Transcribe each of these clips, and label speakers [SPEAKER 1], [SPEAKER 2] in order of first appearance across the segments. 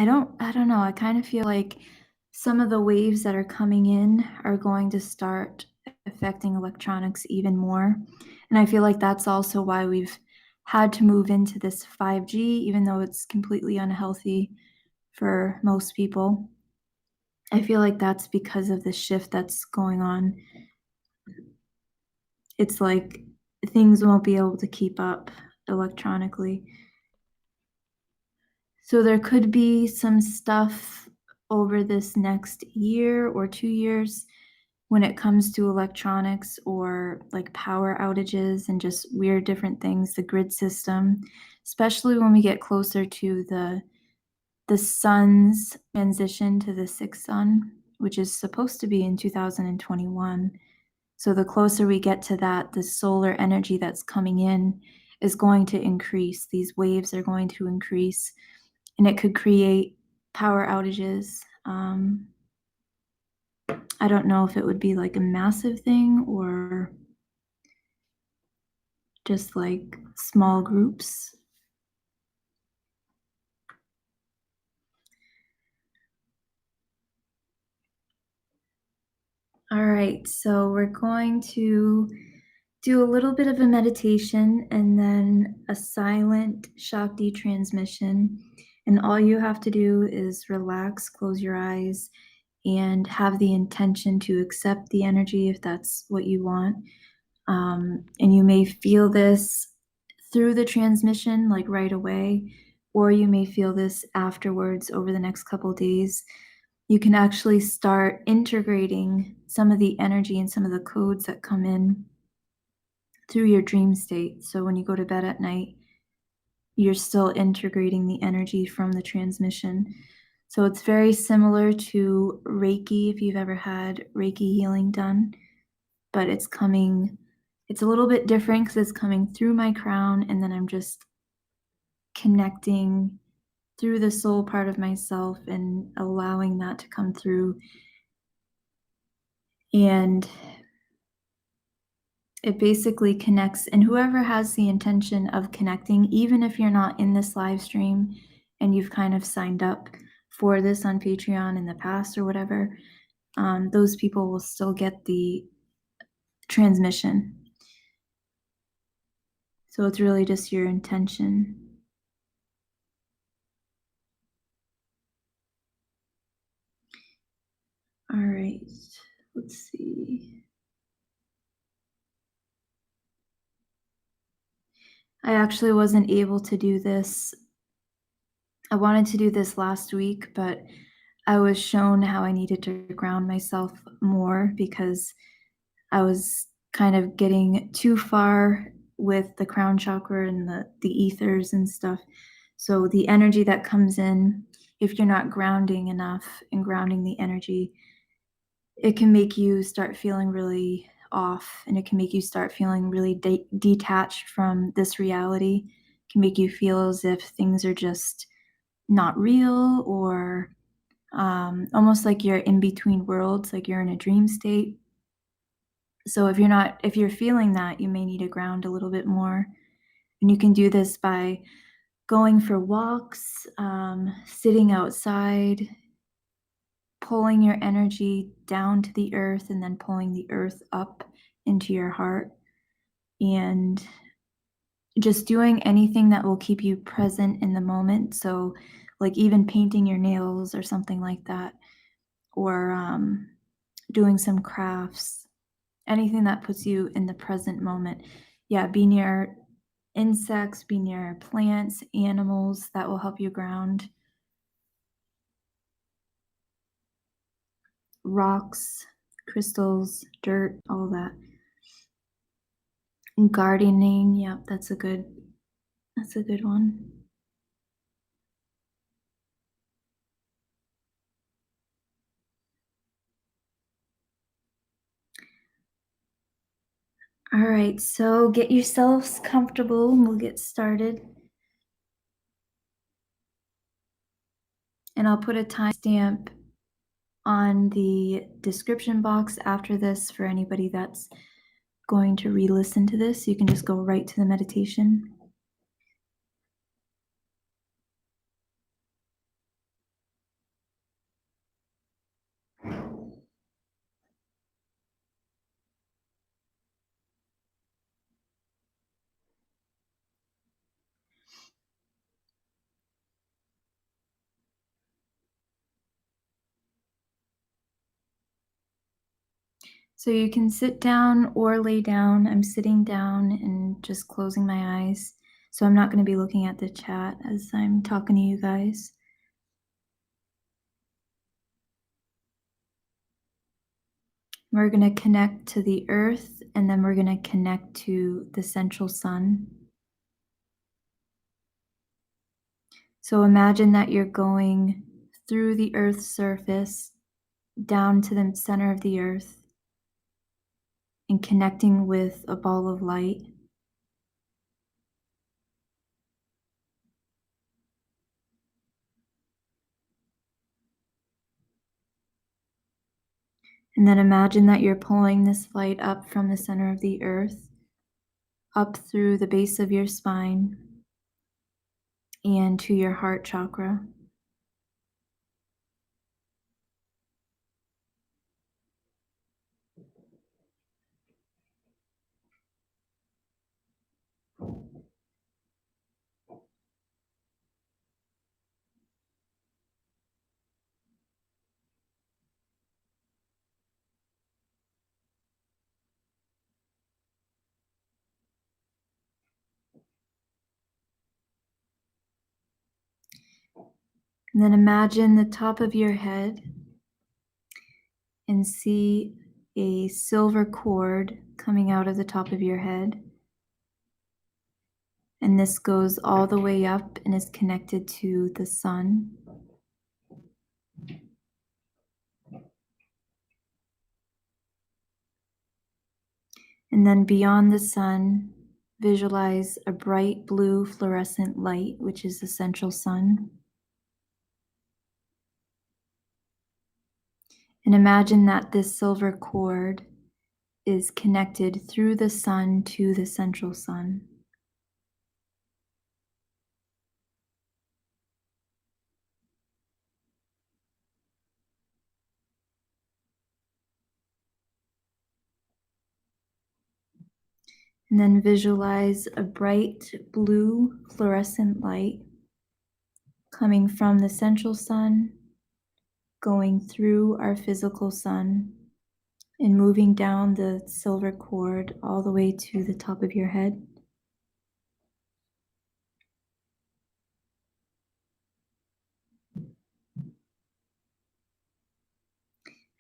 [SPEAKER 1] I don't know. I kind of feel like some of the waves that are coming in are going to start affecting electronics even more. And I feel like that's also why we've had to move into this 5G, even though it's completely unhealthy for most people. I feel like that's because of the shift that's going on. It's like things won't be able to keep up electronically. So there could be some stuff over this next year or 2 years when it comes to electronics or like power outages and just weird different things, the grid system, especially when we get closer to the sun's transition to the sixth sun, which is supposed to be in 2021. So the closer we get to that, the solar energy that's coming in is going to increase. These waves are going to increase, and it could create power outages. I don't know if it would be like a massive thing or just like small groups. All right, so we're going to do a little bit of a meditation and then a silent Shakti transmission. And all you have to do is relax, close your eyes, and have the intention to accept the energy if that's what you want. And you may feel this through the transmission, like right away, or you may feel this afterwards over the next couple of days. You can actually start integrating some of the energy and some of the codes that come in through your dream state. So when you go to bed at night, you're still integrating the energy from the transmission. So it's very similar to Reiki, if you've ever had Reiki healing done, but it's a little bit different because it's coming through my crown, and then I'm just connecting through the soul part of myself and allowing that to come through. And it basically connects, and whoever has the intention of connecting, even if you're not in this live stream and you've kind of signed up for this on Patreon in the past or whatever, those people will still get the transmission. So it's really just your intention. All right, let's see. I actually wasn't able to do this. I wanted to do this last week, but I was shown how I needed to ground myself more because I was kind of getting too far with the crown chakra and the ethers and stuff. So the energy that comes in, if you're not grounding enough and grounding the energy, it can make you start feeling really off, and it can make you start feeling really detached from this reality. It can make you feel as if things are just not real, or almost like you're in between worlds, like you're in a dream state. So if you're feeling that, you may need to ground a little bit more. And you can do this by going for walks, sitting outside, pulling your energy down to the earth, and then pulling the earth up into your heart, and just doing anything that will keep you present in the moment. So like even painting your nails or something like that, or doing some crafts, anything that puts you in the present moment. Yeah, be near insects, be near plants, animals, that will help you ground. Rocks, crystals, dirt, all that. And gardening, yeah, that's a good one. All right, so get yourselves comfortable and we'll get started. And I'll put a timestamp on the description box after this for anybody that's going to re-listen to this. You can just go right to the meditation. So you can sit down or lay down. I'm sitting down and just closing my eyes. So I'm not going to be looking at the chat as I'm talking to you guys. We're going to connect to the earth and then we're going to connect to the central sun. So imagine that you're going through the earth's surface down to the center of the earth and connecting with a ball of light. And then imagine that you're pulling this light up from the center of the earth, up through the base of your spine and to your heart chakra. And then imagine the top of your head and see a silver cord coming out of the top of your head. And this goes all the way up and is connected to the sun. And then beyond the sun, visualize a bright blue fluorescent light, which is the central sun. And imagine that this silver cord is connected through the sun to the central sun. And then visualize a bright blue fluorescent light coming from the central sun, going through our physical sun, and moving down the silver cord all the way to the top of your head.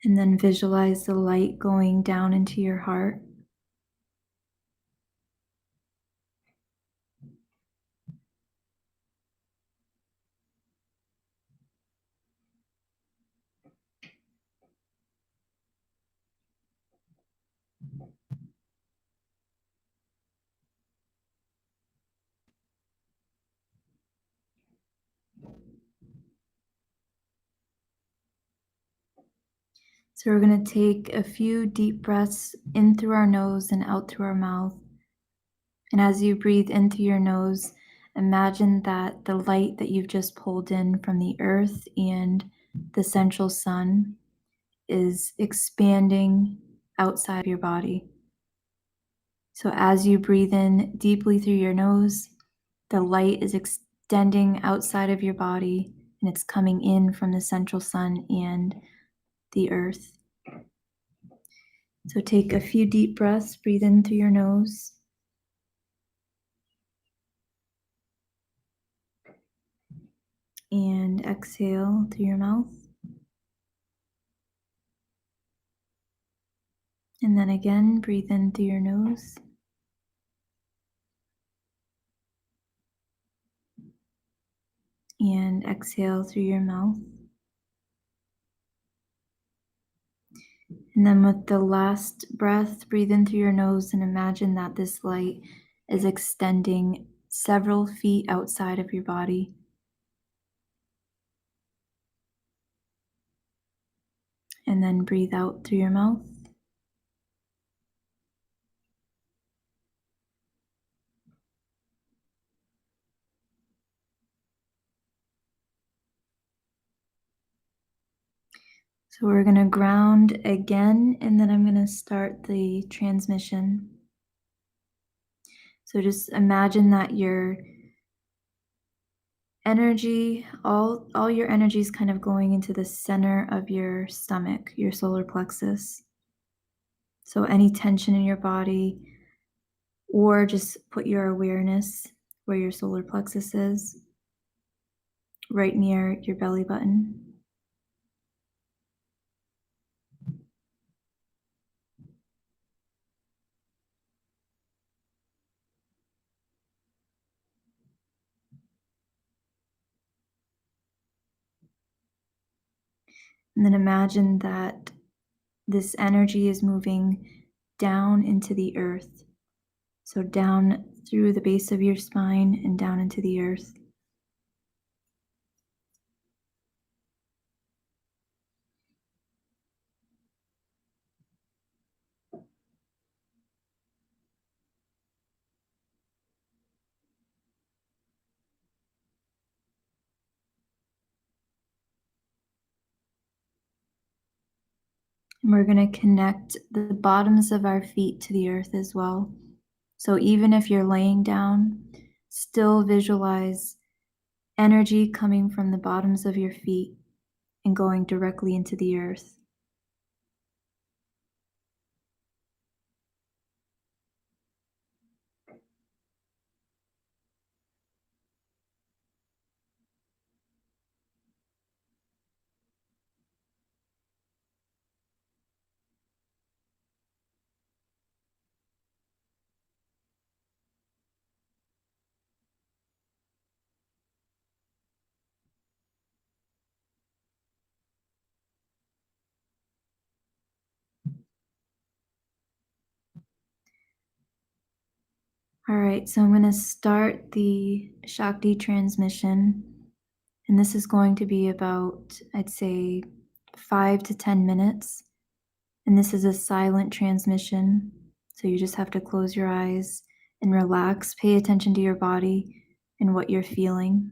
[SPEAKER 1] And then visualize the light going down into your heart. So we're going to take a few deep breaths in through our nose and out through our mouth. And as you breathe in through your nose, imagine that the light that you've just pulled in from the earth and the central sun is expanding outside of your body. So as you breathe in deeply through your nose, the light is extending outside of your body and it's coming in from the central sun and the earth. So take a few deep breaths, breathe in through your nose. And exhale through your mouth. And then again, breathe in through your nose. And exhale through your mouth. And then with the last breath, breathe in through your nose and imagine that this light is extending several feet outside of your body. And then breathe out through your mouth. So we're going to ground again, and then I'm going to start the transmission. So just imagine that your energy, all your energy is kind of going into the center of your stomach, your solar plexus. So, any tension in your body, or just put your awareness where your solar plexus is, right near your belly button. And then imagine that this energy is moving down into the earth. So, down through the base of your spine and down into the earth. And we're going to connect the bottoms of our feet to the earth as well. So, even if you're laying down, still visualize energy coming from the bottoms of your feet and going directly into the earth. All right, so I'm going to start the Shakti transmission, and this is going to be about, I'd say, 5 to 10 minutes. And this is a silent transmission, so you just have to close your eyes and relax, pay attention to your body and what you're feeling.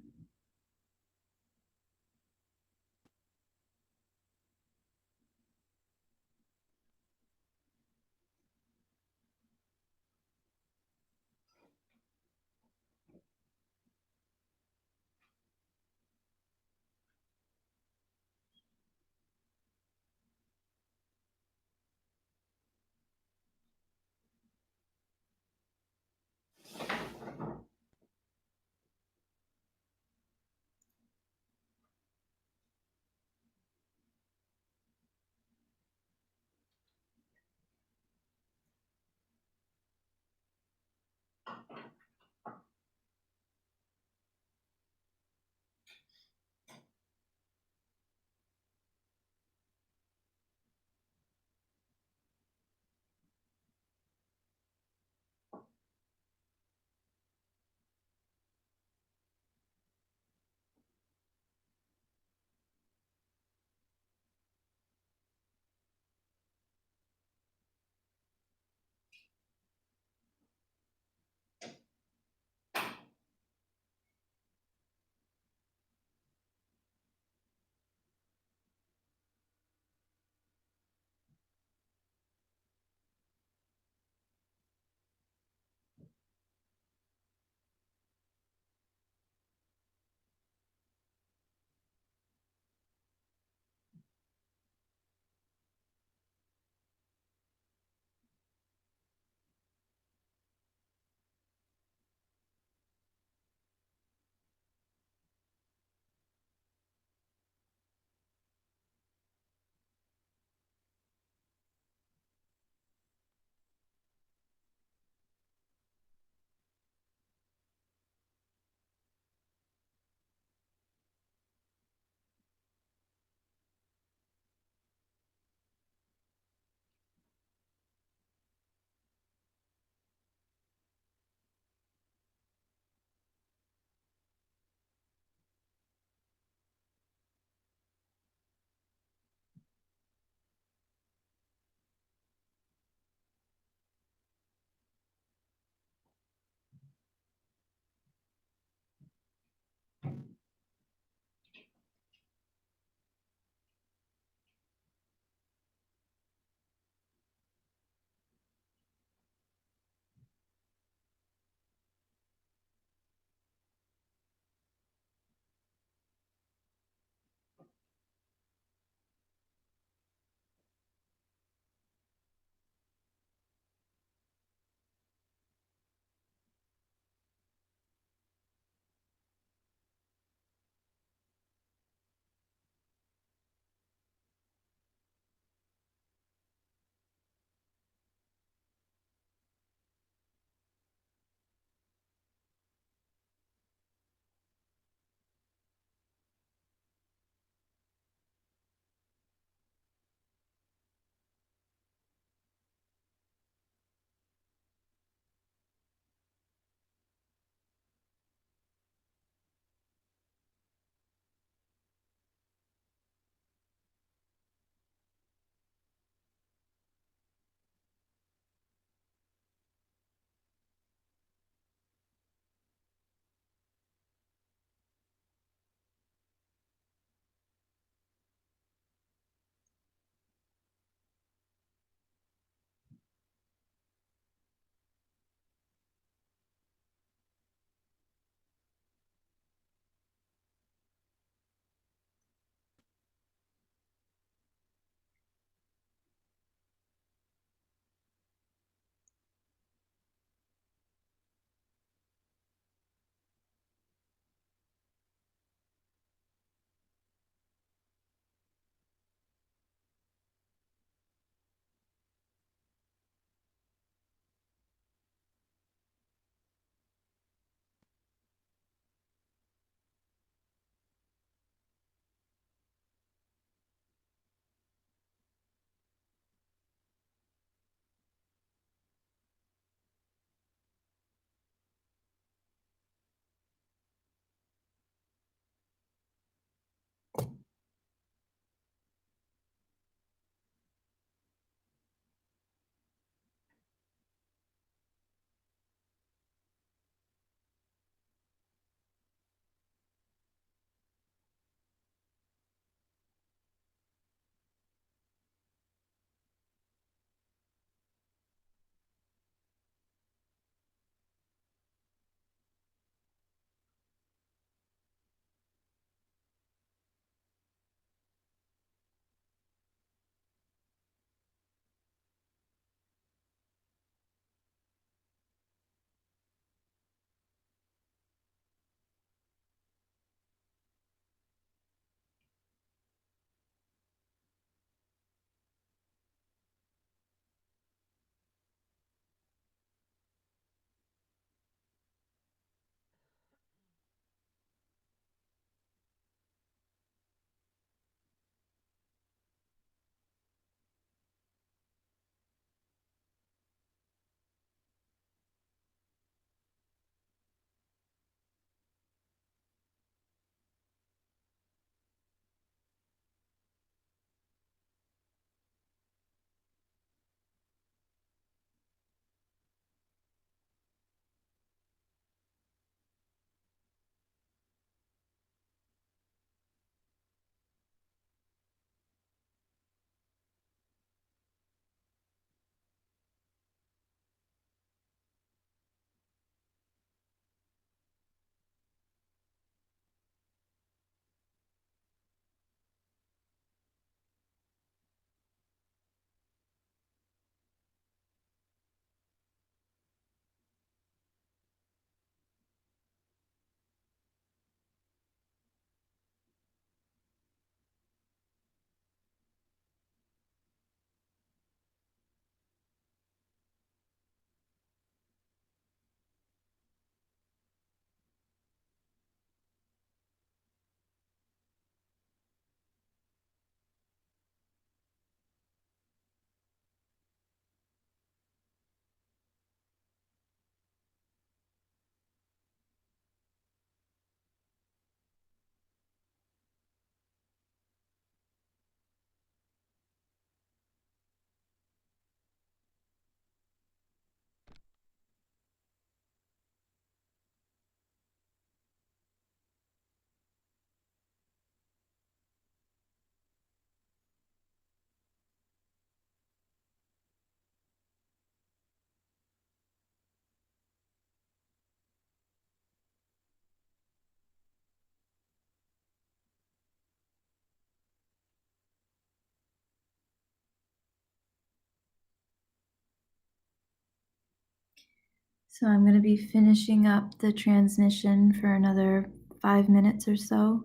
[SPEAKER 1] So I'm going to be finishing up the transmission for another 5 minutes or so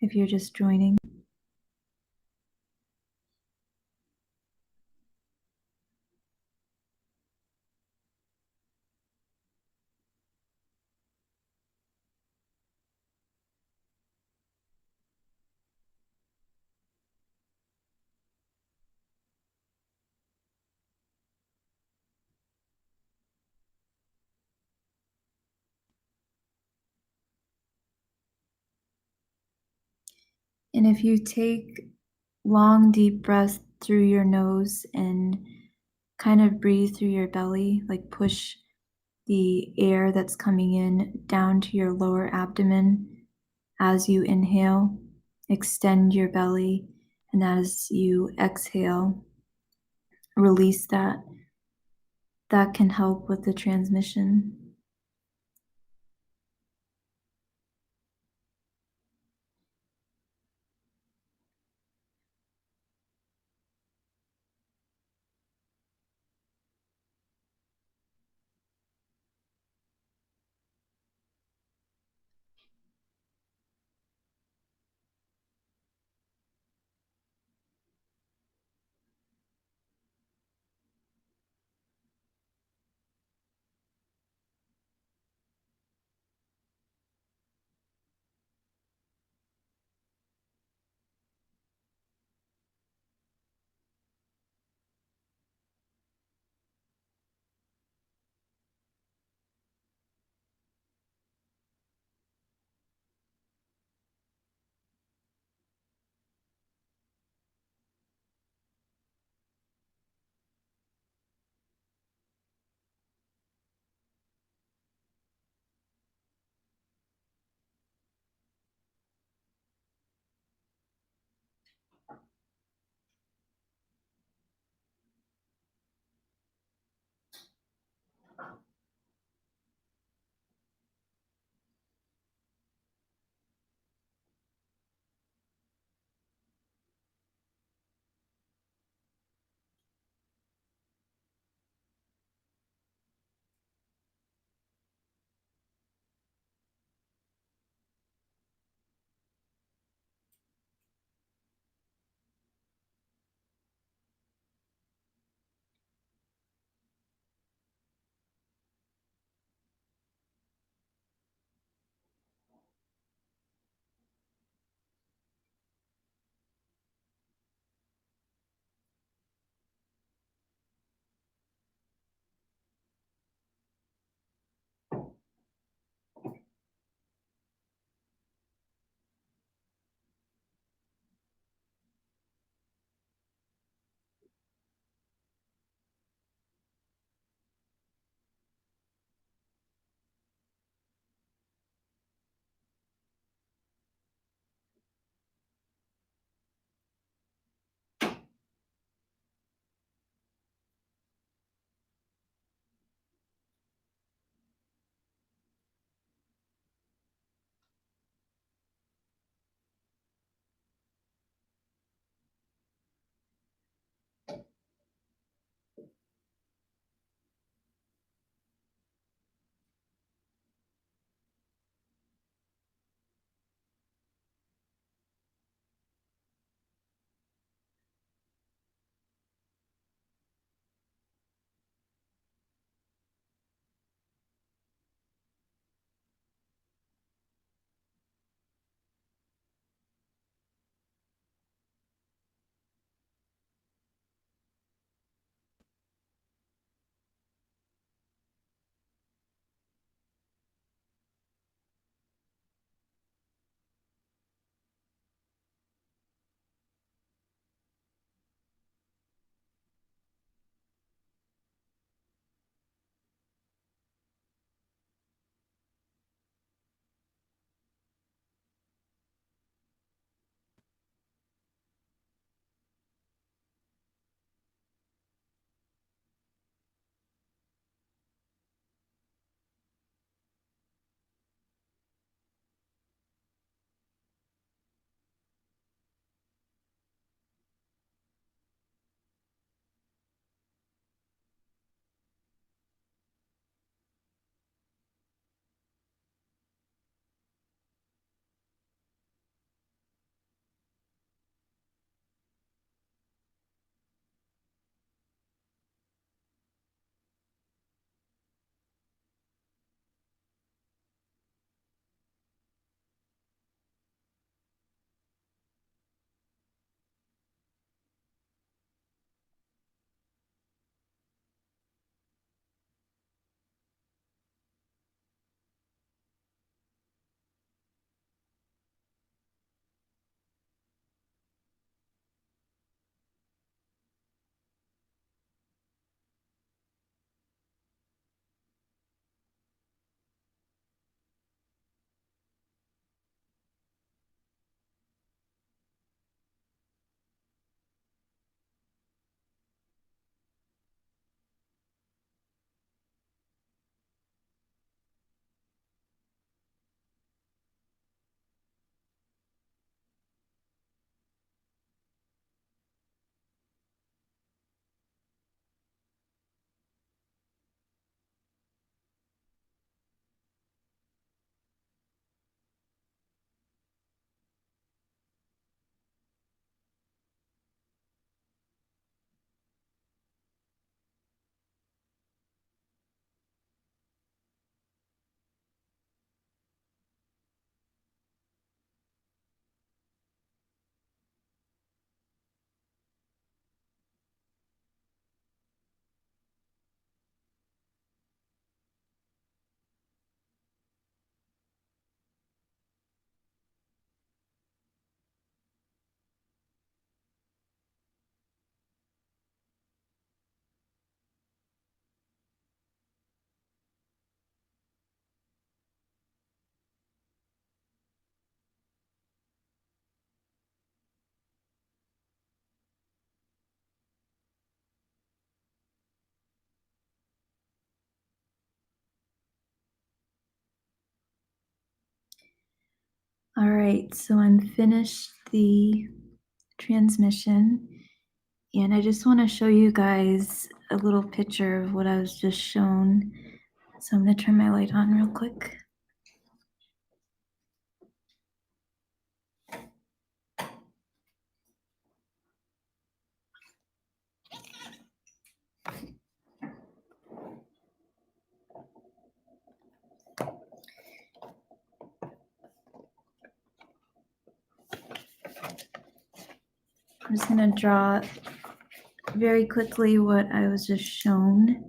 [SPEAKER 1] if you're just joining. And if you take long, deep breaths through your nose and kind of breathe through your belly, like push the air that's coming in down to your lower abdomen as you inhale, extend your belly, and as you exhale, release that. That can help with the transmission. All right, so I'm finished the transmission, and I just want to show you guys a little picture of what I was just shown. So I'm going to turn my light on real quick. I'm just going to draw very quickly what I was just shown.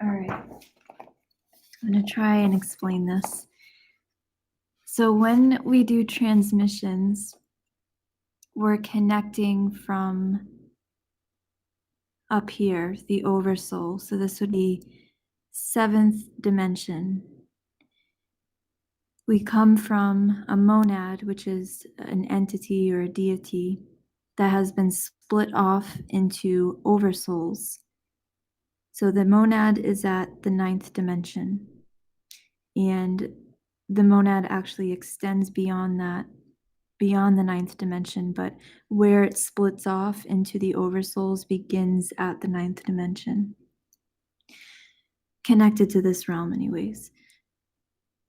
[SPEAKER 1] All right, I'm going to try and explain this. So when we do transmissions, we're connecting from up here, the oversoul. So this would be 7th dimension. We come from a monad, which is an entity or a deity that has been split off into oversouls. So the monad is at the 9th dimension, and the monad actually extends beyond that, beyond the 9th dimension, but where it splits off into the oversouls begins at the 9th dimension, connected to this realm anyways.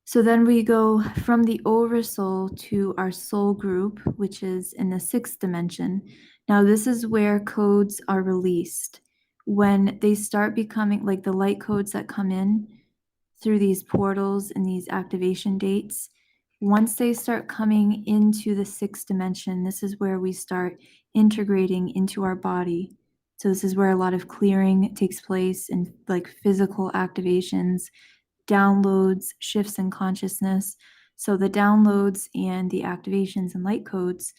[SPEAKER 1] So then we go from the oversoul to our soul group, which is in the 6th dimension. Now this is where codes are released. When they start becoming like the light codes that come in through these portals and these activation dates, once they start coming into the 6th dimension, this is where we start integrating into our body. So this is where a lot of clearing takes place and like physical activations, downloads, shifts in consciousness. So the downloads and the activations and light codes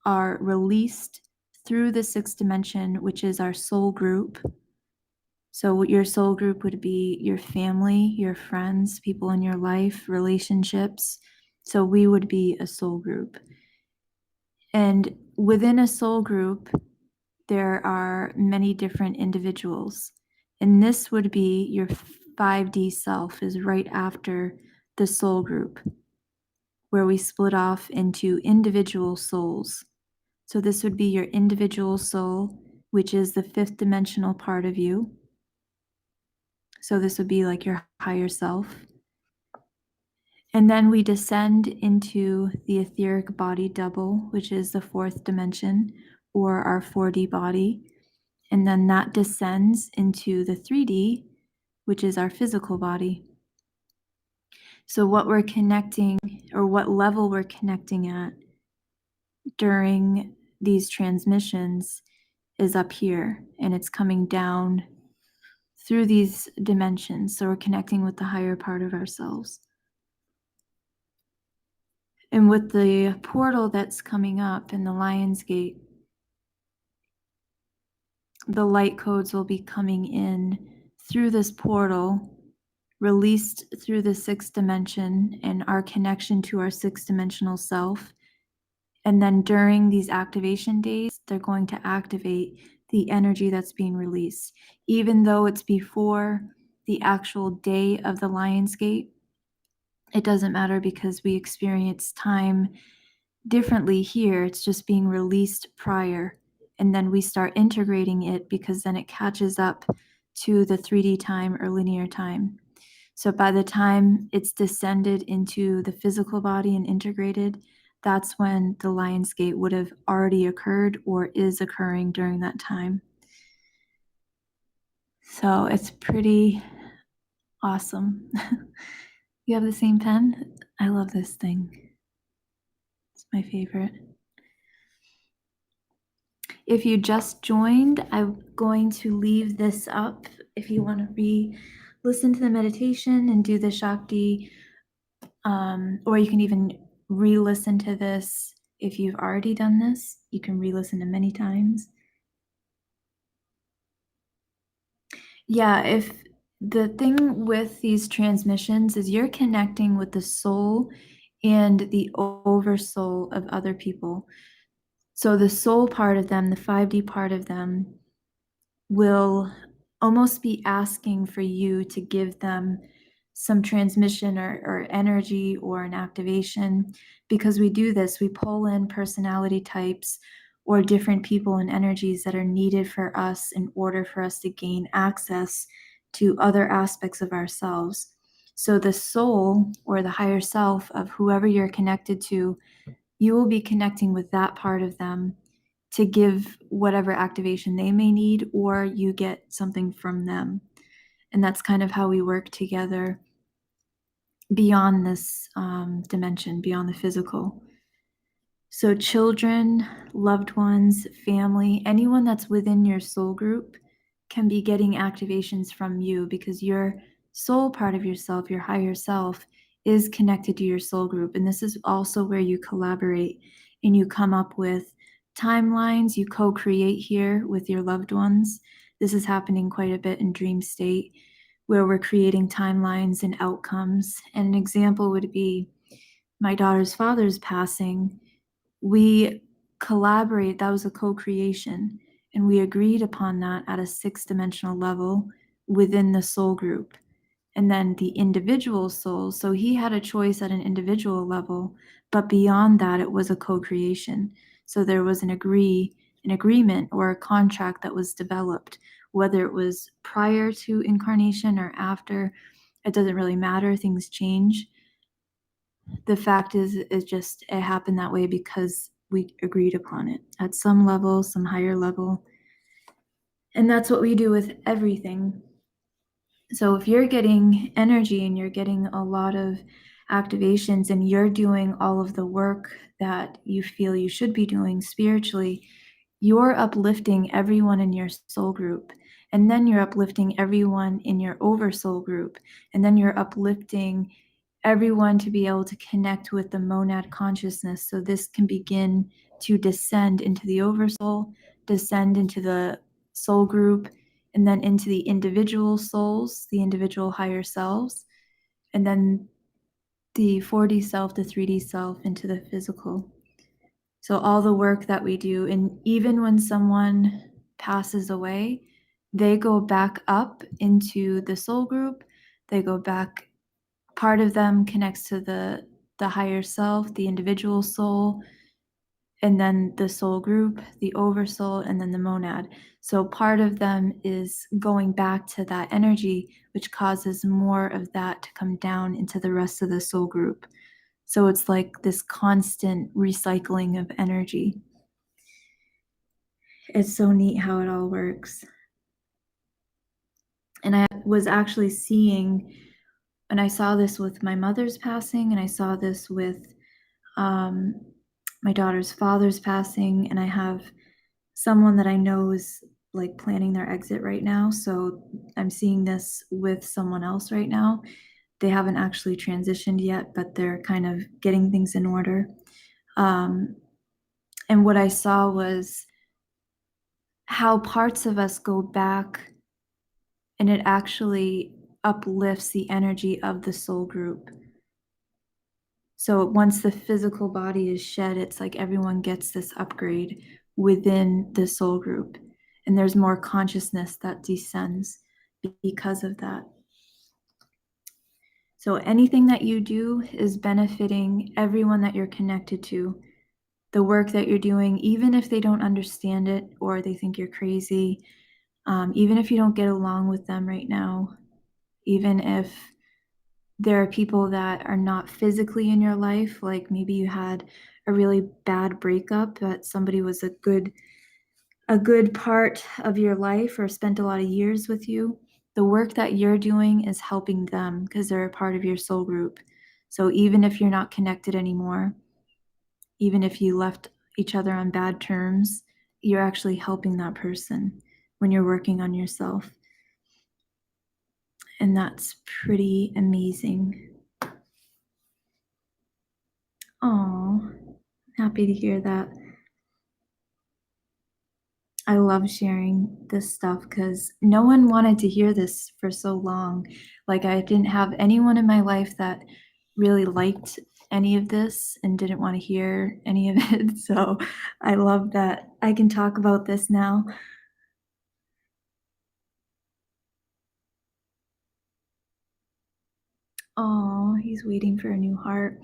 [SPEAKER 1] are released through the 6th dimension, which is our soul group. So your soul group would be your family, your friends, people in your life, relationships. So we would be a soul group. And within a soul group, there are many different individuals. And this would be your 5D self, is right after the soul group, where we split off into individual souls. So this would be your individual soul, which is the 5th dimensional part of you. So this would be like your higher self. And then we descend into the etheric body double, which is the 4th dimension, or our 4D body. And then that descends into the 3D, which is our physical body. So what we're connecting, or what level we're connecting at, during these transmissions is up here, and it's coming down through these dimensions. So we're connecting with the higher part of ourselves. And with the portal that's coming up in the Lion's Gate, the light codes will be coming in through this portal, released through the sixth dimension and our connection to our sixth dimensional self. And then during these activation days, they're going to activate the energy that's being released. Even though it's before the actual day of the Lion's Gate, it doesn't matter because we experience time differently here. It's just being released prior. And then we start integrating it because then it catches up to the 3D time or linear time. So by the time it's descended into the physical body and integrated, that's when the Lion's Gate would have already occurred or is occurring during that time. So it's pretty awesome. You have the same pen? I love this thing. It's my favorite. If you just joined, I'm going to leave this up if you want to listen to the meditation and do the Shakti, or you can even re-listen to this. If you've already done this, you can re-listen to many times. Yeah, if the thing with these transmissions is you're connecting with the soul and the oversoul of other people. So the soul part of them, the 5D part of them, will almost be asking for you to give them some transmission or energy or an activation. Because we do this, we pull in personality types or different people and energies that are needed for us in order for us to gain access to other aspects of ourselves. So the soul or the higher self of whoever you're connected to, you will be connecting with that part of them to give whatever activation they may need, or you get something from them. And that's kind of how we work together beyond this dimension, beyond the physical. So children, loved ones, family, anyone that's within your soul group can be getting activations from you because your soul part of yourself, your higher self, is connected to your soul group. And this is also where you collaborate and you come up with timelines, you co-create here with your loved ones. This is happening quite a bit in dream state where we're creating timelines and outcomes. And an example would be my daughter's father's passing. We collaborate, that was a co-creation, and we agreed upon that at a sixth dimensional level within the soul group. And then the individual souls, so he had a choice at an individual level, but beyond that, it was a co-creation. So there was an agreement or a contract that was developed, whether it was prior to incarnation or after, it doesn't really matter, things change. The fact is just it happened that way because we agreed upon it at some level, some higher level. And that's what we do with everything. So if you're getting energy and you're getting a lot of activations and you're doing all of the work that you feel you should be doing spiritually, you're uplifting everyone in your soul group. And then you're uplifting everyone in your oversoul group. And then you're uplifting everyone to be able to connect with the monad consciousness. So this can begin to descend into the oversoul, descend into the soul group, and then into the individual souls, the individual higher selves, and then the 4D self, the 3D self, into the physical. So all the work that we do, and even when someone passes away, they go back up into the soul group, they go back, part of them connects to the higher self, the individual soul, and then the soul group, the oversoul, and then the monad. So part of them is going back to that energy, which causes more of that to come down into the rest of the soul group. So it's like this constant recycling of energy. It's so neat how it all works. And I was actually seeing, and I saw this with my mother's passing, and I saw this with my daughter's father's passing, and I have someone that I know is like planning their exit right now. So I'm seeing this with someone else right now. They haven't actually transitioned yet, but they're kind of getting things in order. And what I saw was how parts of us go back, and it actually uplifts the energy of the soul group. So once the physical body is shed, it's like everyone gets this upgrade within the soul group. And there's more consciousness that descends because of that. So anything that you do is benefiting everyone that you're connected to. The work that you're doing, even if they don't understand it or they think you're crazy, even if you don't get along with them right now, even if there are people that are not physically in your life, like maybe you had a really bad breakup, but somebody was a good part of your life or spent a lot of years with you. The work that you're doing is helping them because they're a part of your soul group. So even if you're not connected anymore, even if you left each other on bad terms, you're actually helping that person when you're working on yourself. And that's pretty amazing. Oh, happy to hear that. I love sharing this stuff because no one wanted to hear this for so long. Like, I didn't have anyone in my life that really liked any of this and didn't want to hear any of it. So I love that I can talk about this now. Oh, he's waiting for a new heart.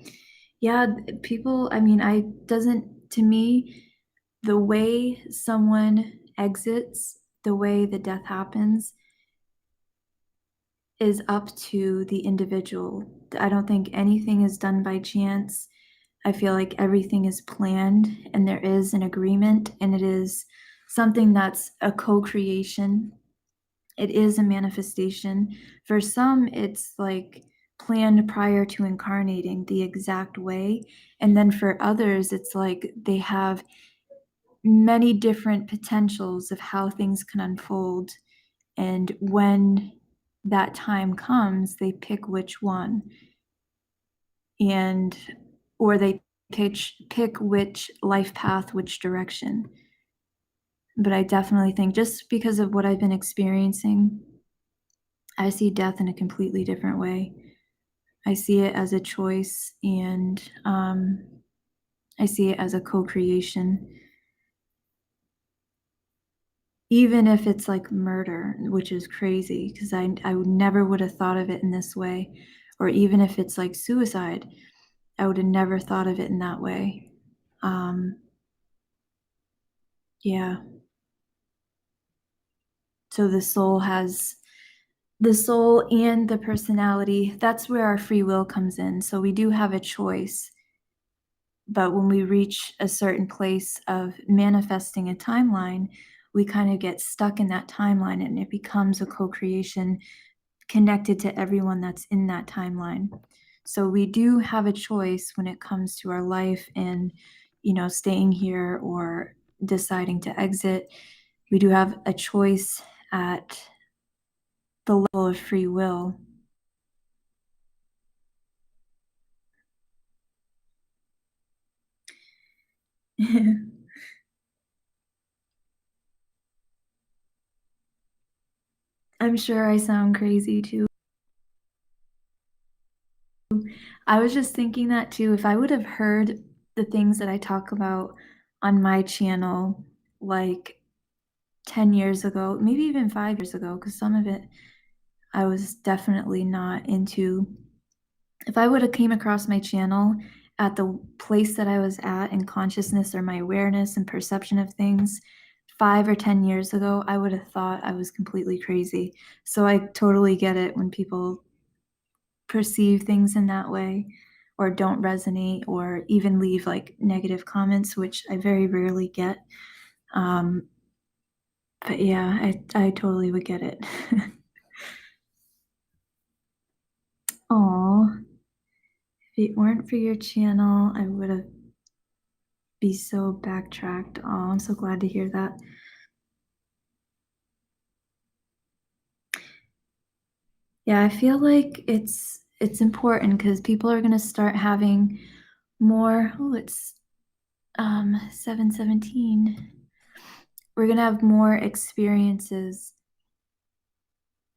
[SPEAKER 1] Yeah, people, I mean, to me, the way someone exits, the way the death happens, is up to the individual. I don't think anything is done by chance. I feel like everything is planned and there is an agreement, and it is something that's a co creation. It is a manifestation. For some, it's like planned prior to incarnating the exact way. And then for others, it's like they have many different potentials of how things can unfold. And when that time comes, they pick which one, and or they pick which life path, which direction. But I definitely think just because of what I've been experiencing, I see death in a completely different way. I see it as a choice, and I see it as a co-creation. Even if it's like murder, which is crazy because I never would have thought of it in this way, or even if it's like suicide, I would have never thought of it in that way. Um, yeah. So the soul and the personality. That's where our free will comes in. So we do have a choice. But when we reach a certain place of manifesting a timeline, we kind of get stuck in that timeline and it becomes a co creation connected to everyone that's in that timeline. So we do have a choice when it comes to our life and, staying here or deciding to exit. We do have a choice at the level of free will. I'm sure I sound crazy too. I was just thinking that too. If I would have heard the things that I talk about on my channel like 10 years ago, maybe even 5 years ago, because some of it I was definitely not into. If I would have came across my channel at the place that I was at in consciousness or my awareness and perception of things 5 or 10 years ago, I would have thought I was completely crazy. So I totally get it when people perceive things in that way or don't resonate or even leave like negative comments, which I very rarely get. Um, but yeah, I totally would get it. Oh, if it weren't for your channel, I would have be so backtracked. Oh, I'm so glad to hear that. Yeah, I feel like it's important because people are gonna start having more. Oh, it's 7:17. We're gonna have more experiences,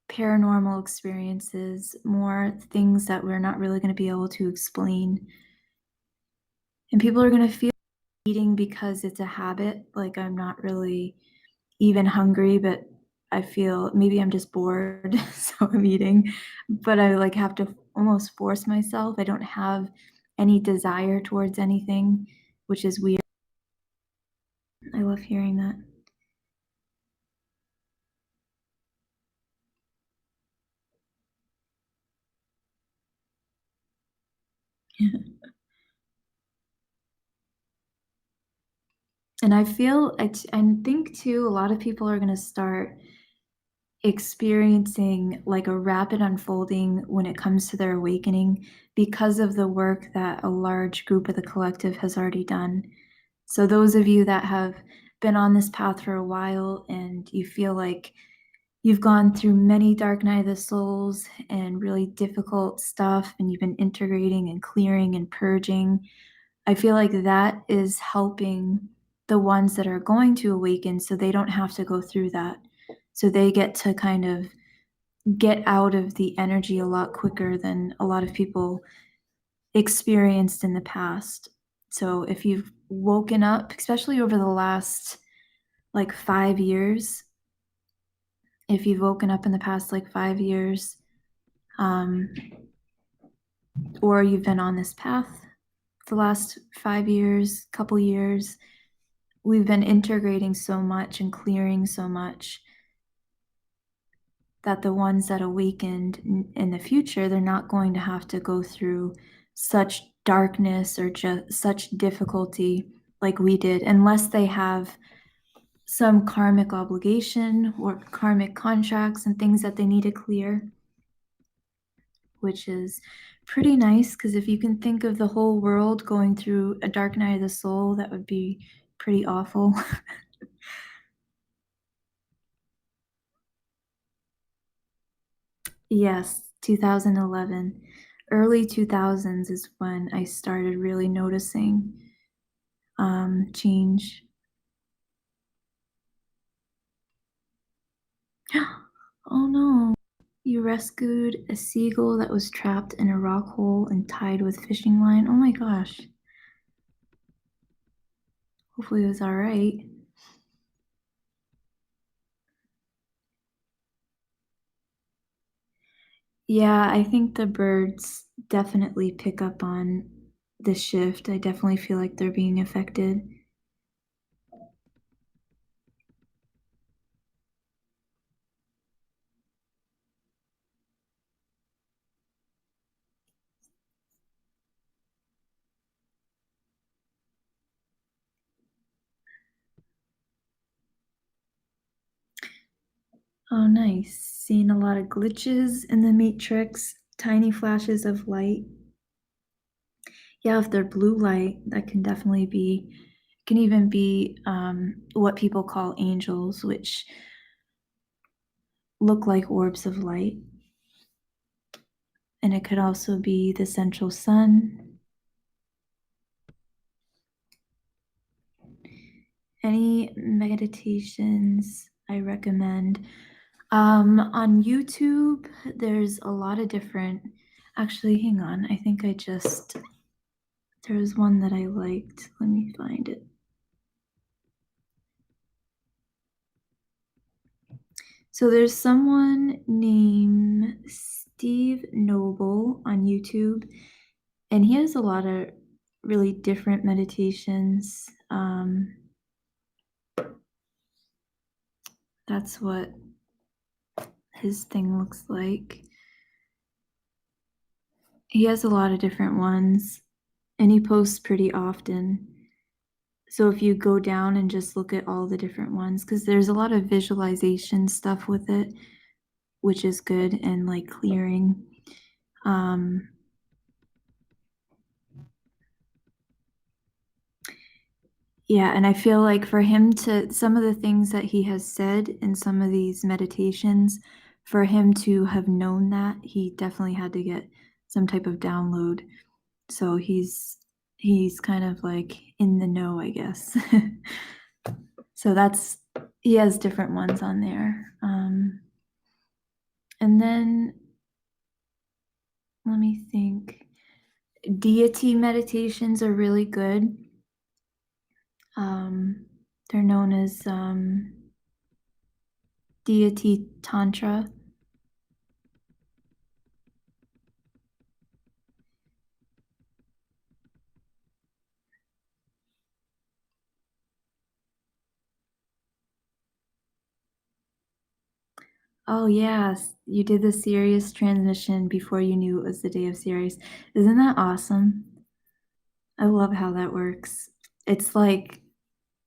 [SPEAKER 1] paranormal experiences, more things that we're not really gonna be able to explain. And people are gonna feel eating because it's a habit. Like I'm not really even hungry, but I feel maybe I'm just bored, so I'm eating. But I like have to almost force myself. I don't have any desire towards anything, which is weird. I love hearing that. And I feel I think too, a lot of people are gonna start experiencing like a rapid unfolding when it comes to their awakening because of the work that a large group of the collective has already done. So, those of you that have been on this path for a while and you feel like you've gone through many dark night of the souls and really difficult stuff, and you've been integrating and clearing and purging, I feel like that is helping the ones that are going to awaken so they don't have to go through that. So they get to kind of get out of the energy a lot quicker than a lot of people experienced in the past. So if you've woken up, especially over the last like 5 years, if you've woken up in the past like 5 years, um, or you've been on this path the last 5 years, couple years, we've been integrating so much and clearing so much that the ones that awakened in the future, they're not going to have to go through such darkness or just such difficulty like we did, unless they have some karmic obligation or karmic contracts and things that they need to clear, which is pretty nice because if you can think of the whole world going through a dark night of the soul, that would be pretty awful. Yes, 2011. Early 2000s is when I started really noticing change. Oh no, you rescued a seagull that was trapped in a rock hole and tied with fishing line. Oh my gosh. Hopefully it was all right. Yeah, I think the birds definitely pick up on the shift. I definitely feel like they're being affected. Oh, nice. Seeing a lot of glitches in the matrix, tiny flashes of light. Yeah, if they're blue light, that can definitely be, can even be what people call angels, which look like orbs of light. And it could also be the central sun. Any meditations I recommend? On YouTube, there's a lot of different. Actually, hang on. I think I just. There was one that I liked. Let me find it. So there's someone named Steve Noble on YouTube, and he has a lot of really different meditations. That's what his thing looks like. He has a lot of different ones, and he posts pretty often. So if you go down and just look at all the different ones, because there's a lot of visualization stuff with it, which is good, and like clearing. Um, Yeah, and I feel like for him to some of the things that he has said in some of these meditations, for him to have known that, he definitely had to get some type of download. So he's kind of like in the know, I guess. So that's he has different ones on there. And then let me think. Deity meditations are really good. Um, they're known as deity tantra. Oh yes, you did the Sirius transmission before you knew it was the day of Sirius. Isn't that awesome? I love how that works. It's like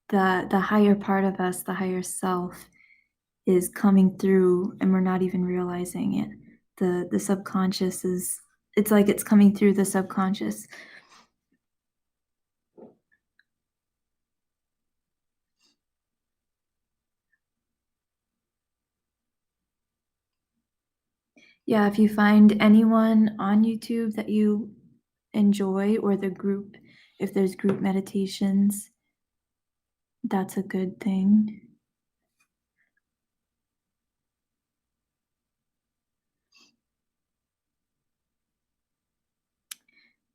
[SPEAKER 1] the higher part of us, the higher self, is coming through and we're not even realizing it. The subconscious is it's like it's coming through the subconscious. Yeah, if you find anyone on YouTube that you enjoy or the group, if there's group meditations, that's a good thing.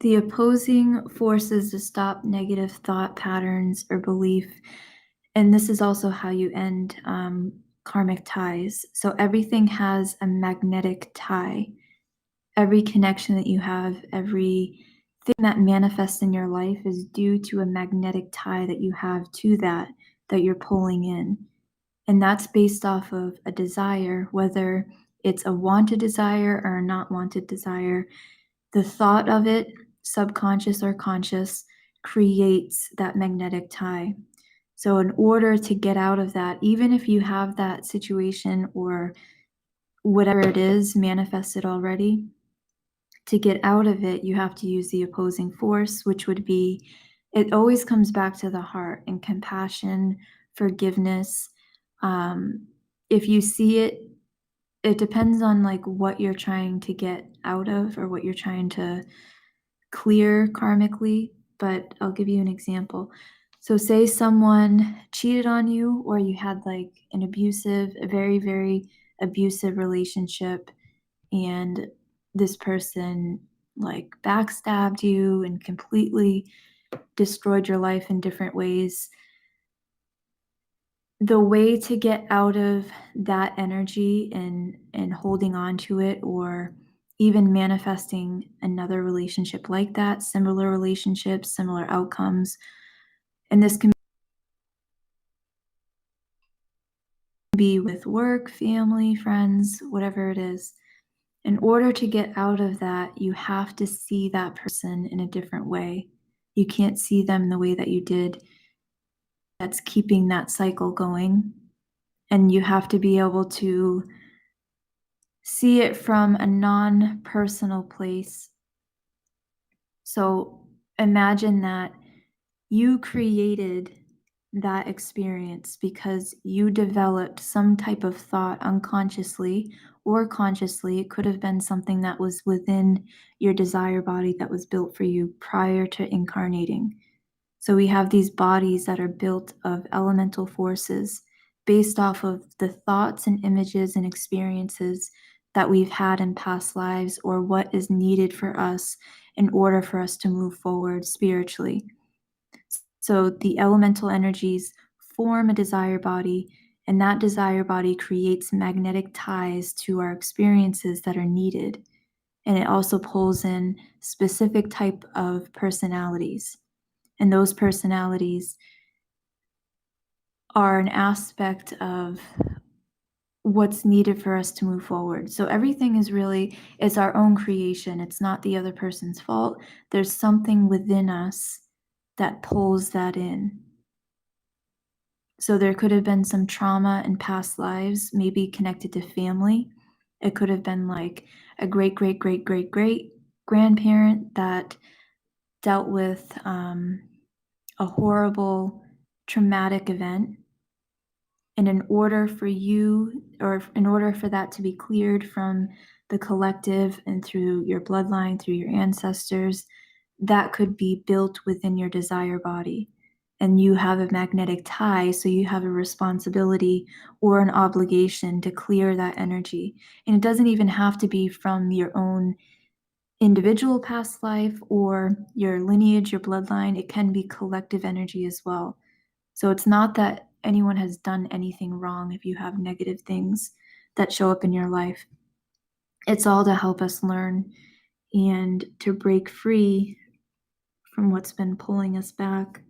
[SPEAKER 1] The opposing forces to stop negative thought patterns or belief. And this is also how you end karmic ties. So everything has a magnetic tie. Every connection that you have, everything that manifests in your life is due to a magnetic tie that you have to that you're pulling in. And that's based off of a desire, whether it's a wanted desire or a not wanted desire. The thought of it, subconscious or conscious, creates that magnetic tie. So, in order to get out of that, even if you have that situation or whatever it is manifested already, to get out of it, you have to use the opposing force, which would be it always comes back to the heart and compassion, forgiveness. Um, if you see it, it depends on like what you're trying to get out of or what you're trying to clear karmically, but I'll give you an example. So say someone cheated on you or you had like an abusive, a very, very abusive relationship and this person like backstabbed you and completely destroyed your life in different ways. The way to get out of that energy and holding on to it or even manifesting another relationship like that, similar relationships, similar outcomes, and this can be with work, family, friends, whatever it is. In order to get out of that, you have to see that person in a different way. You can't see them the way that you did. That's keeping that cycle going. And you have to be able to see it from a non personal place. So imagine that you created that experience because you developed some type of thought unconsciously or consciously. It could have been something that was within your desire body that was built for you prior to incarnating. So we have these bodies that are built of elemental forces based off of the thoughts and images and experiences that we've had in past lives or what is needed for us in order for us to move forward spiritually. So the elemental energies form a desire body, and that desire body creates magnetic ties to our experiences that are needed. And it also pulls in specific type of personalities. And those personalities are an aspect of what's needed for us to move forward. So everything is really it's our own creation. It's not the other person's fault. There's something within us that pulls that in. So there could have been some trauma in past lives, maybe connected to family. It could have been like a great, great, great, great, great grandparent that dealt with a horrible traumatic event. And in order for you, or in order for that to be cleared from the collective and through your bloodline, through your ancestors, that could be built within your desire body. And you have a magnetic tie, so you have a responsibility or an obligation to clear that energy. And it doesn't even have to be from your own individual past life or your lineage, your bloodline. It can be collective energy as well. So it's not that anyone has done anything wrong if you have negative things that show up in your life. It's all to help us learn and to break free from what's been pulling us back.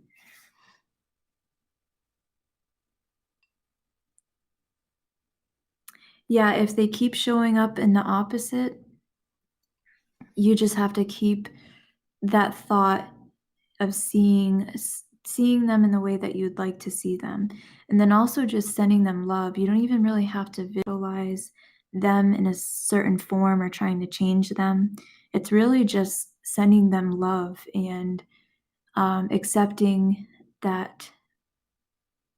[SPEAKER 1] Yeah, if they keep showing up in the opposite, you just have to keep that thought of seeing them in the way that you'd like to see them. And then also just sending them love. You don't even really have to visualize them in a certain form or trying to change them. It's really just sending them love and accepting that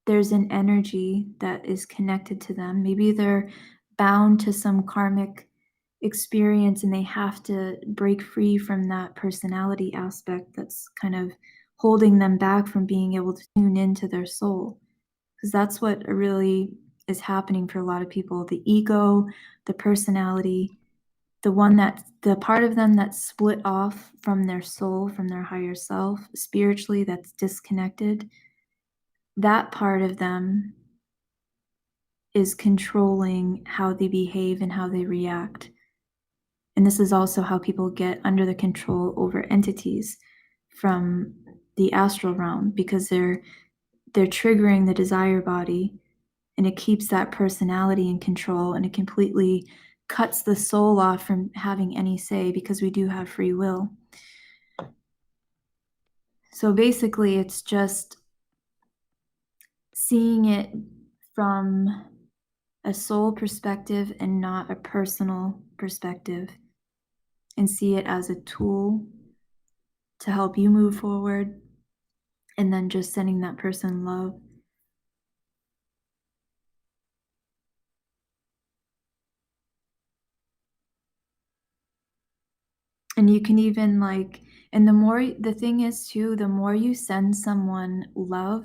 [SPEAKER 1] there's an energy that is connected to them. Maybe they're bound to some karmic experience and they have to break free from that personality aspect that's kind of holding them back from being able to tune into their soul. Because that's what really is happening for a lot of people. The ego, the personality, the part of them that's split off from their soul, from their higher self, spiritually, that's disconnected, that part of them is controlling how they behave and how they react. And this is also how people get under the control over entities from the astral realm, because they're triggering the desire body, and it keeps that personality in control, and it completely cuts the soul off from having any say, because we do have free will. So basically, it's just seeing it from a soul perspective and not a personal perspective, and see it as a tool to help you move forward, and then just sending that person love. And you can even and the thing is too, the more you send someone love,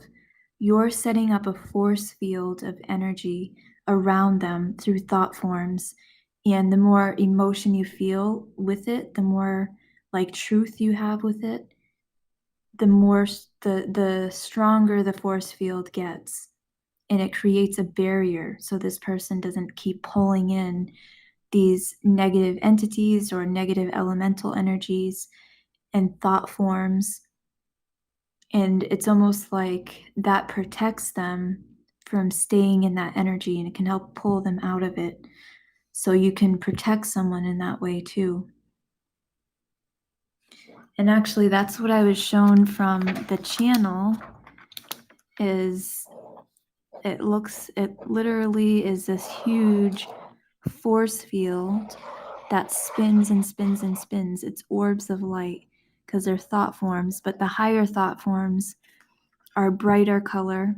[SPEAKER 1] you're setting up a force field of energy around them through thought forms. And the more emotion you feel with it, the more truth you have with it, the more the stronger the force field gets. And it creates a barrier so this person doesn't keep pulling in these negative entities or negative elemental energies and thought forms. And it's almost like that protects them from staying in that energy, and it can help pull them out of it. So you can protect someone in that way too. And actually, that's what I was shown from the channel. It literally is this huge force field that spins and spins and spins. It's orbs of light, because they're thought forms, but the higher thought forms are brighter color.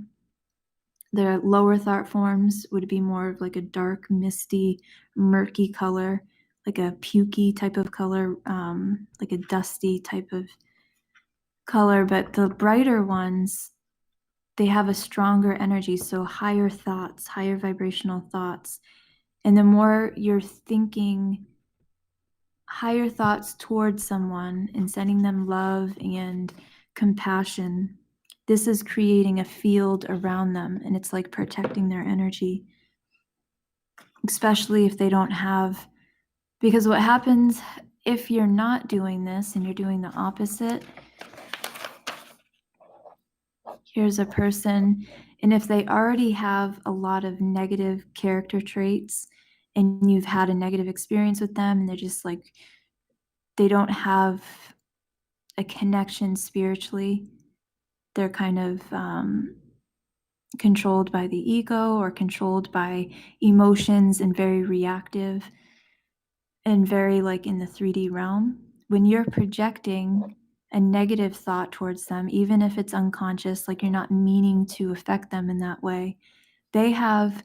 [SPEAKER 1] The lower thought forms would be more of a dark, misty, murky color, like a pukey type of color, like a dusty type of color. But the brighter ones, they have a stronger energy, so higher thoughts, higher vibrational thoughts. And the more you're thinking higher thoughts towards someone and sending them love and compassion, this is creating a field around them, and it's like protecting their energy, especially if they don't have, because what happens if you're not doing this and you're doing the opposite, here's a person, and if they already have a lot of negative character traits and you've had a negative experience with them, and they're just they don't have a connection spiritually, they're kind of controlled by the ego or controlled by emotions and very reactive and very in the 3D realm. When you're projecting a negative thought towards them, even if it's unconscious, like you're not meaning to affect them in that way, they have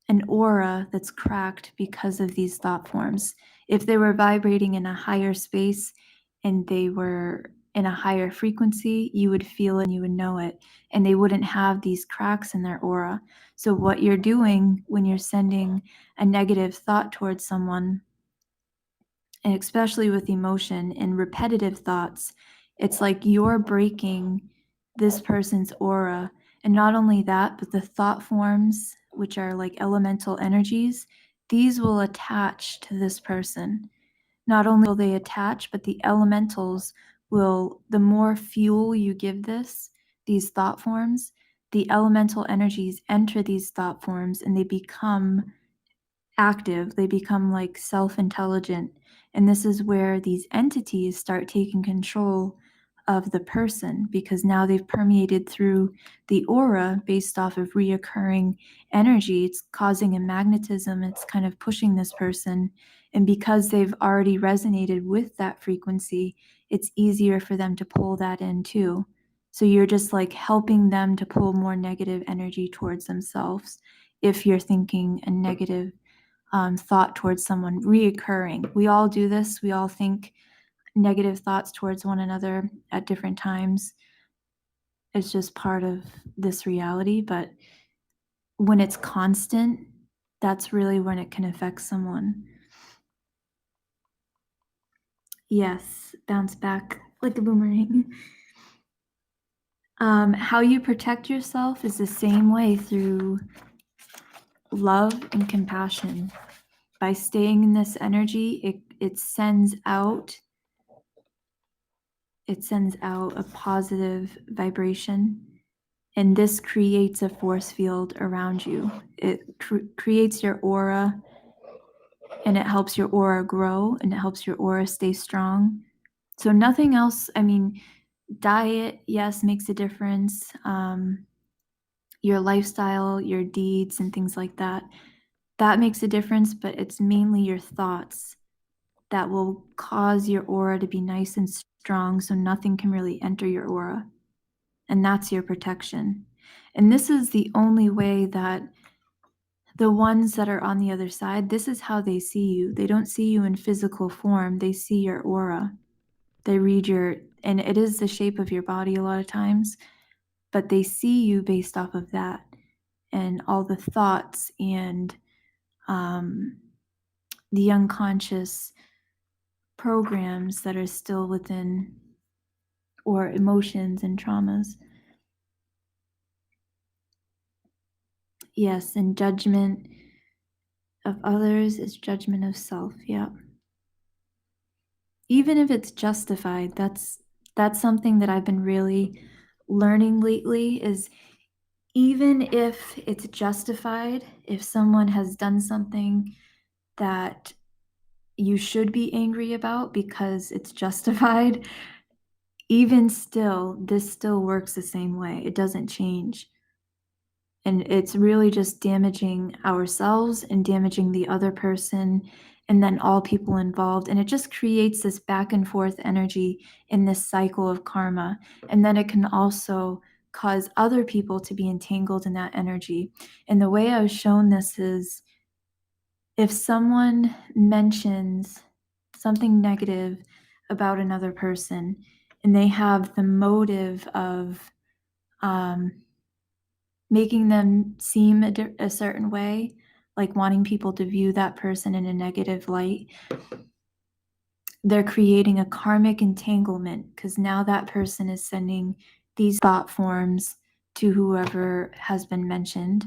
[SPEAKER 1] an aura that's cracked because of these thought forms. If they were vibrating in a higher space and they were in a higher frequency, you would feel it and you would know it, and they wouldn't have these cracks in their aura. So, what you're doing when you're sending a negative thought towards someone, and especially with emotion and repetitive thoughts, it's like you're breaking this person's aura. And not only that, but the thought forms, which are like elemental energies, these will attach to this person. Not only will they attach, but the elementals will, the more fuel you give these thought forms, the elemental energies enter these thought forms and they become active, they become like self-intelligent. And this is where these entities start taking control of the person, because now they've permeated through the aura based off of reoccurring energy. It's causing a magnetism, it's kind of pushing this person. And because they've already resonated with that frequency, it's easier for them to pull that in too. So you're just like helping them to pull more negative energy towards themselves if you're thinking a negative thought towards someone reoccurring. We all do this. We all think negative thoughts towards one another at different times. It's just part of this reality. But when it's constant, that's really when it can affect someone. Yes, bounce back like a boomerang. How you protect yourself is the same way, through love and compassion. By staying in this energy, it sends out a positive vibration, and this creates a force field around you. It creates your aura, and it helps your aura grow, and it helps your aura stay strong. So nothing else, I mean, diet, yes, makes a difference. Your lifestyle, your deeds, and things like that, that makes a difference, but it's mainly your thoughts that will cause your aura to be nice and strong, so nothing can really enter your aura. And that's your protection. And this is the only way that the ones that are on the other side, this is how they see you. They don't see you in physical form, they see your aura. They read and it is the shape of your body a lot of times, but they see you based off of that and all the thoughts and the unconscious programs that are still within, or emotions and traumas. Yes, and judgment of others is judgment of self. Yeah. Even if it's justified, that's something that I've been really learning lately, is even if it's justified, if someone has done something that you should be angry about because it's justified, even still, this still works the same way. It doesn't change. And it's really just damaging ourselves and damaging the other person, and then all people involved. And it just creates this back and forth energy in this cycle of karma. And then it can also cause other people to be entangled in that energy. And the way I was shown this is, if someone mentions something negative about another person and they have the motive of making them seem a certain way, like wanting people to view that person in a negative light, they're creating a karmic entanglement, because now that person is sending these thought forms to whoever has been mentioned.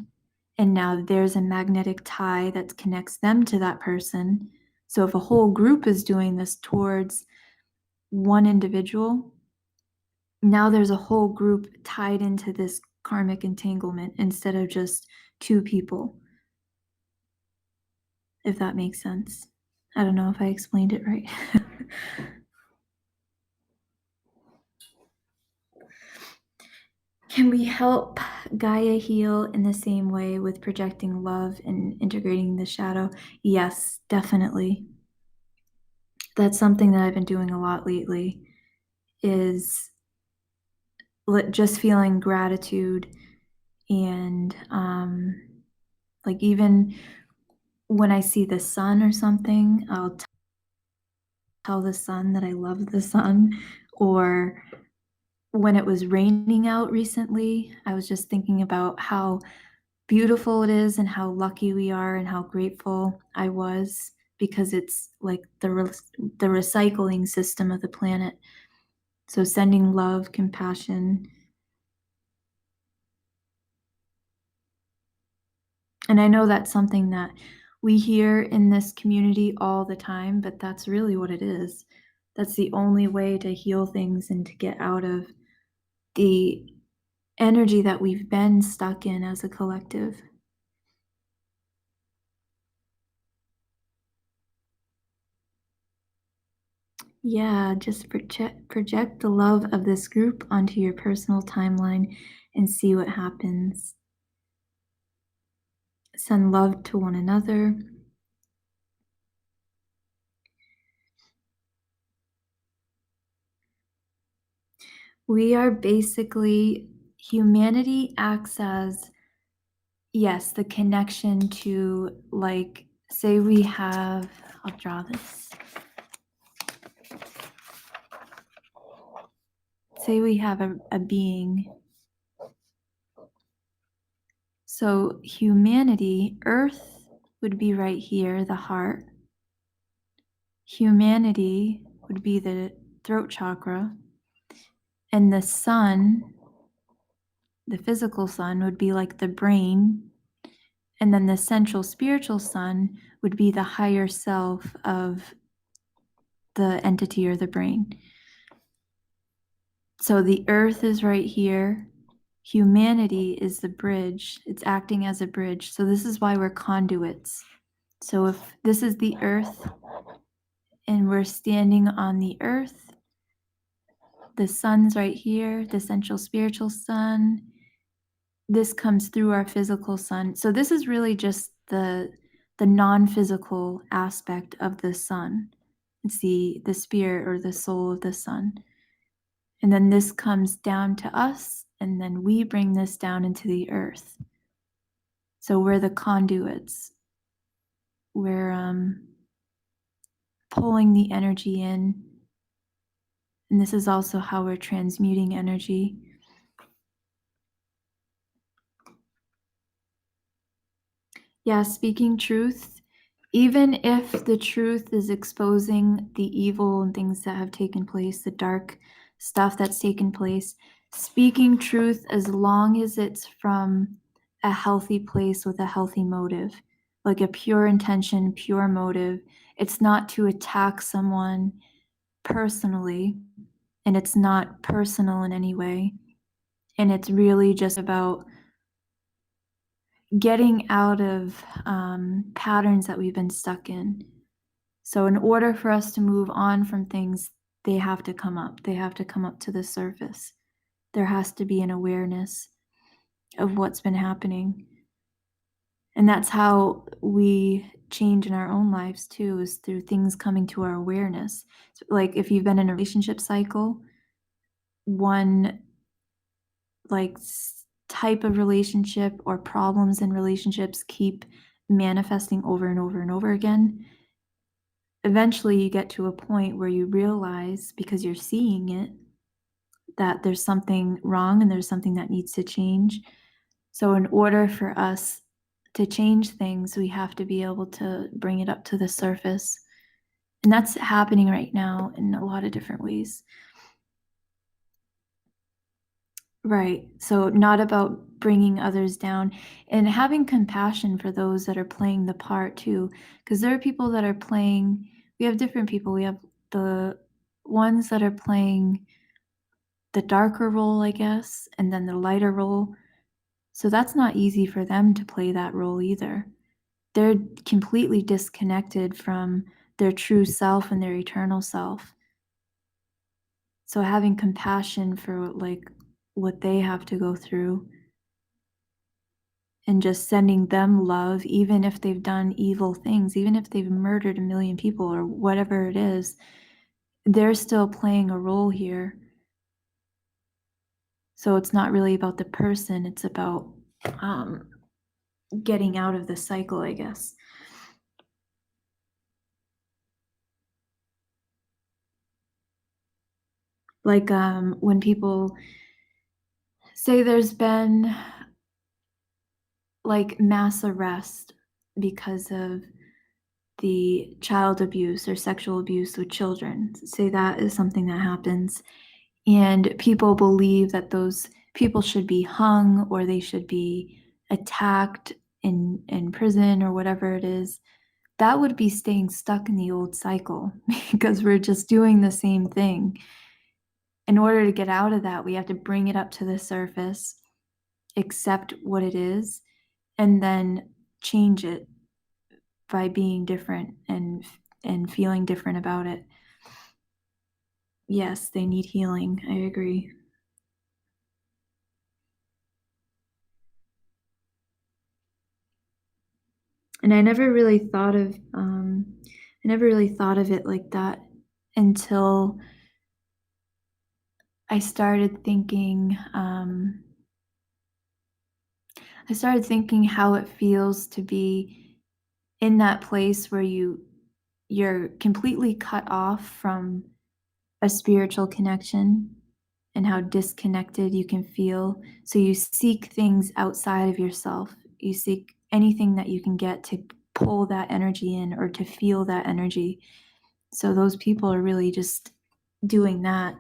[SPEAKER 1] And now there's a magnetic tie that connects them to that person. So if a whole group is doing this towards one individual, now there's a whole group tied into this karmic entanglement instead of just two people, if that makes sense. I don't know if I explained it right. Can we help Gaia heal in the same way with projecting love and integrating the shadow? Yes, definitely. That's something that I've been doing a lot lately. is just feeling gratitude and like even when I see the sun or something, I'll tell the sun that I love the sun. Or when it was raining out recently, I was just thinking about how beautiful it is and how lucky we are and how grateful I was because it's like the recycling system of the planet. So sending love, compassion. And I know that's something that we hear in this community all the time, but that's really what it is. That's the only way to heal things and to get out of the energy that we've been stuck in as a collective. Yeah, just project the love of this group onto your personal timeline and see what happens. Send love to one another. We are basically, humanity acts as, yes, the connection to, like, say we have, I'll draw this. Say we have a being. So humanity, Earth would be right here, the heart. Humanity would be the throat chakra. And the sun, the physical sun, would be like the brain. And then the central spiritual sun would be the higher self of the entity or the brain. So the earth is right here. Humanity is the bridge. It's acting as a bridge. So this is why we're conduits. So if this is the earth and we're standing on the earth, the sun's right here, the central spiritual sun. This comes through our physical sun. So this is really just the non-physical aspect of the sun. It's the spirit or the soul of the sun. And then this comes down to us, and then we bring this down into the earth. So we're the conduits. We're pulling the energy in. And this is also how we're transmuting energy. Yeah, speaking truth, even if the truth is exposing the evil and things that have taken place, the dark stuff that's taken place, speaking truth as long as it's from a healthy place with a healthy motive, like a pure intention, pure motive. It's not to attack someone personally, and it's not personal in any way. And it's really just about getting out of patterns that we've been stuck in. So in order for us to move on from things, they have to come up. They have to come up to the surface. There has to be an awareness of what's been happening. And that's how we change in our own lives too, is through things coming to our awareness. So like if you've been in a relationship cycle, one like type of relationship or problems in relationships keep manifesting over and over and over again. Eventually you get to a point where you realize, because you're seeing it, that there's something wrong and there's something that needs to change. So in order for us to change things, we have to be able to bring it up to the surface. And that's happening right now in a lot of different ways. Right. So not about bringing others down and having compassion for those that are playing the part too. Because there are people that are playing, we have different people. We have the ones that are playing the darker role, I guess, and then the lighter role. So that's not easy for them to play that role either. They're completely disconnected from their true self and their eternal self. So having compassion for like what they have to go through and just sending them love, even if they've done evil things, even if they've murdered a million people or whatever it is, they're still playing a role here. So it's not really about the person, it's about um, getting out of the cycle, I guess. Like when people say there's been like mass arrest because of the child abuse or sexual abuse with children. Say that is something that happens, and people believe that those people should be hung or they should be attacked in prison or whatever it is. That would be staying stuck in the old cycle because we're just doing the same thing. In order to get out of that, we have to bring it up to the surface, accept what it is, and then change it by being different and feeling different about it. Yes, they need healing. I agree. And I never really thought of it like that until I started thinking I started thinking how it feels to be in that place where you're completely cut off from a spiritual connection and how disconnected you can feel. So you seek things outside of yourself. You seek anything that you can get to pull that energy in or to feel that energy. So those people are really just doing that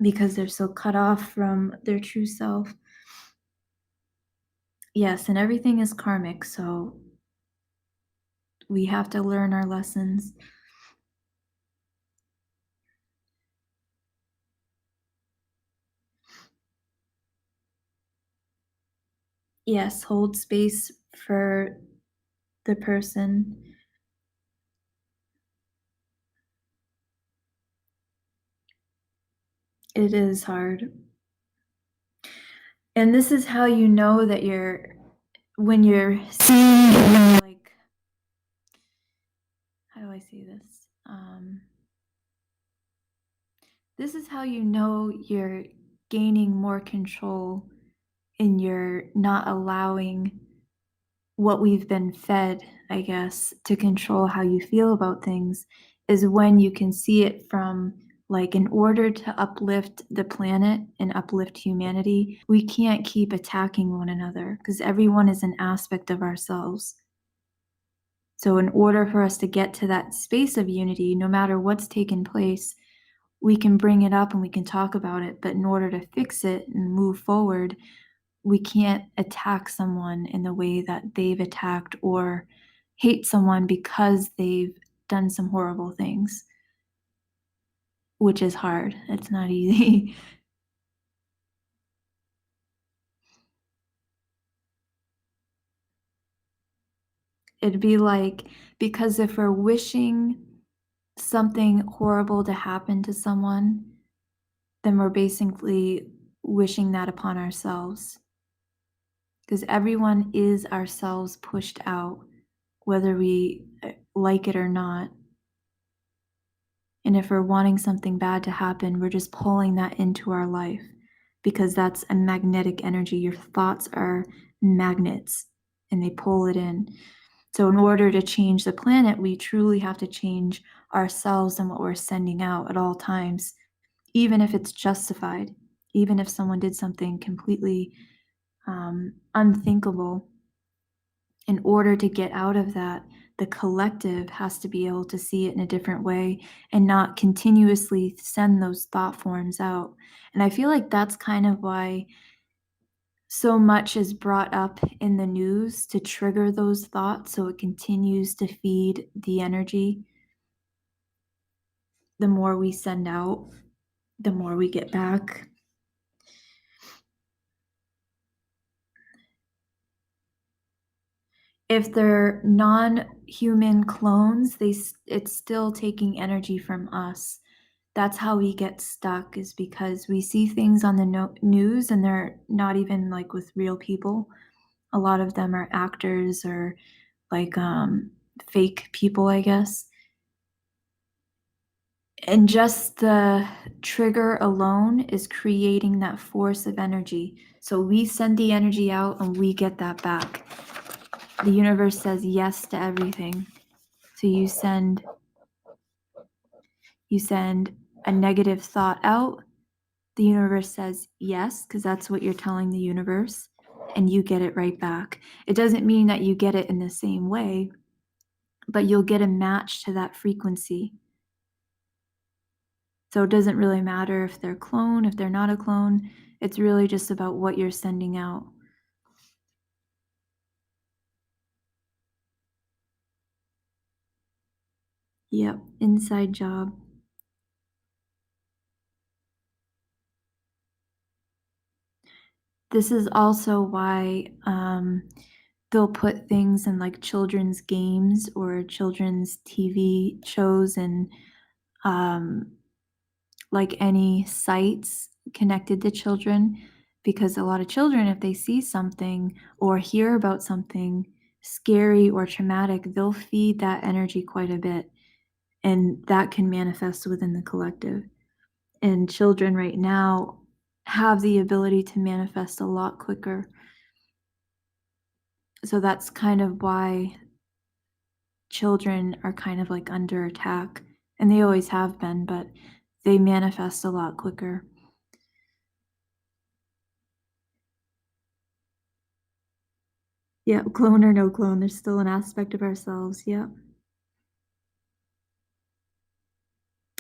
[SPEAKER 1] because they're so cut off from their true self. Yes, and everything is karmic, so we have to learn our lessons. Yes, hold space for the person. It is hard. And this is how you know that when you're seeing, like, how do I say this? This is how you know you're gaining more control and you're not allowing what we've been fed, I guess, to control how you feel about things is when you can see it from like in order to uplift the planet and uplift humanity, we can't keep attacking one another because everyone is an aspect of ourselves. So, in order for us to get to that space of unity, no matter what's taken place, we can bring it up and we can talk about it. But in order to fix it and move forward, we can't attack someone in the way that they've attacked or hate someone because they've done some horrible things, which is hard. It's not easy. It'd be like, because if we're wishing something horrible to happen to someone, then we're basically wishing that upon ourselves. Because everyone is ourselves pushed out, whether we like it or not. And if we're wanting something bad to happen, we're just pulling that into our life because that's a magnetic energy. Your thoughts are magnets and they pull it in. So, in order to change the planet, we truly have to change ourselves and what we're sending out at all times, even if it's justified, even if someone did something completely unthinkable. In order to get out of that, the collective has to be able to see it in a different way and not continuously send those thought forms out. And I feel like that's kind of why so much is brought up in the news to trigger those thoughts so it continues to feed the energy. The more we send out, the more we get back. If they're non-human clones, it's still taking energy from us. That's how we get stuck, is because we see things on the news and they're not even like with real people. A lot of them are actors or like fake people, I guess. And just the trigger alone is creating that force of energy. So we send the energy out and we get that back. The universe says yes to everything. So you send a negative thought out. The universe says yes, because that's what you're telling the universe, and you get it right back. It doesn't mean that you get it in the same way, but you'll get a match to that frequency. So it doesn't really matter if they're a clone, if they're not a clone. It's really just about what you're sending out. Yep, inside job. This is also why they'll put things in like children's games or children's TV shows and um, like any sites connected to children, because a lot of children, if they see something or hear about something scary or traumatic, they'll feed that energy quite a bit, and that can manifest within the collective. And children right now have the ability to manifest a lot quicker. So that's kind of why children are kind of like under attack, and they always have been, but they manifest a lot quicker. Yeah, clone or no clone, there's still an aspect of ourselves. Yeah.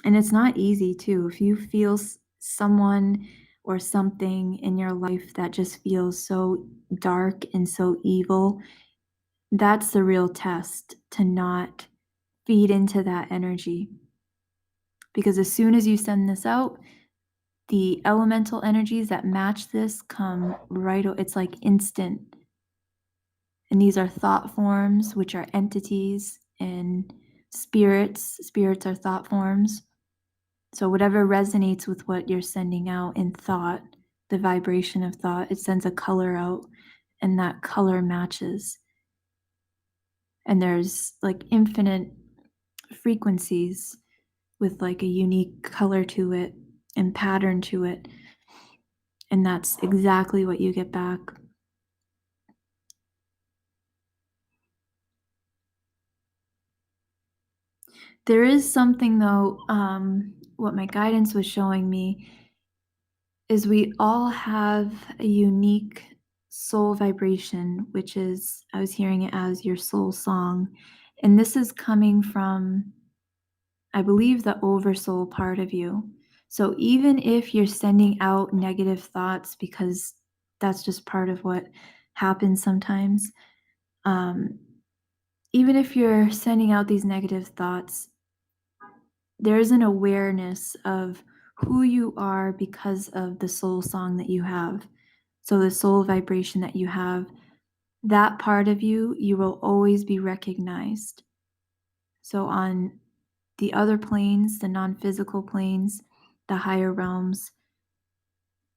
[SPEAKER 1] And it's not easy too. If you feel someone or something in your life that just feels so dark and so evil, that's the real test, to not feed into that energy. Because as soon as you send this out, the elemental energies that match this come right, it's like instant. And these are thought forms, which are entities, and spirits. Spirits are thought forms. So whatever resonates with what you're sending out in thought, the vibration of thought, it sends a color out, and that color matches. And there's like infinite frequencies with like a unique color to it and pattern to it. And that's exactly what you get back. There is something though, what my guidance was showing me is we all have a unique soul vibration, which is, I was hearing it as your soul song. And this is coming from, I believe, the oversoul part of you. So even if you're sending out negative thoughts, because that's just part of what happens sometimes, um, even if you're sending out these negative thoughts, there's an awareness of who you are because of the soul song that you have. So the soul vibration that you have, that part of you, you will always be recognized. So on the other planes, the non-physical planes, the higher realms,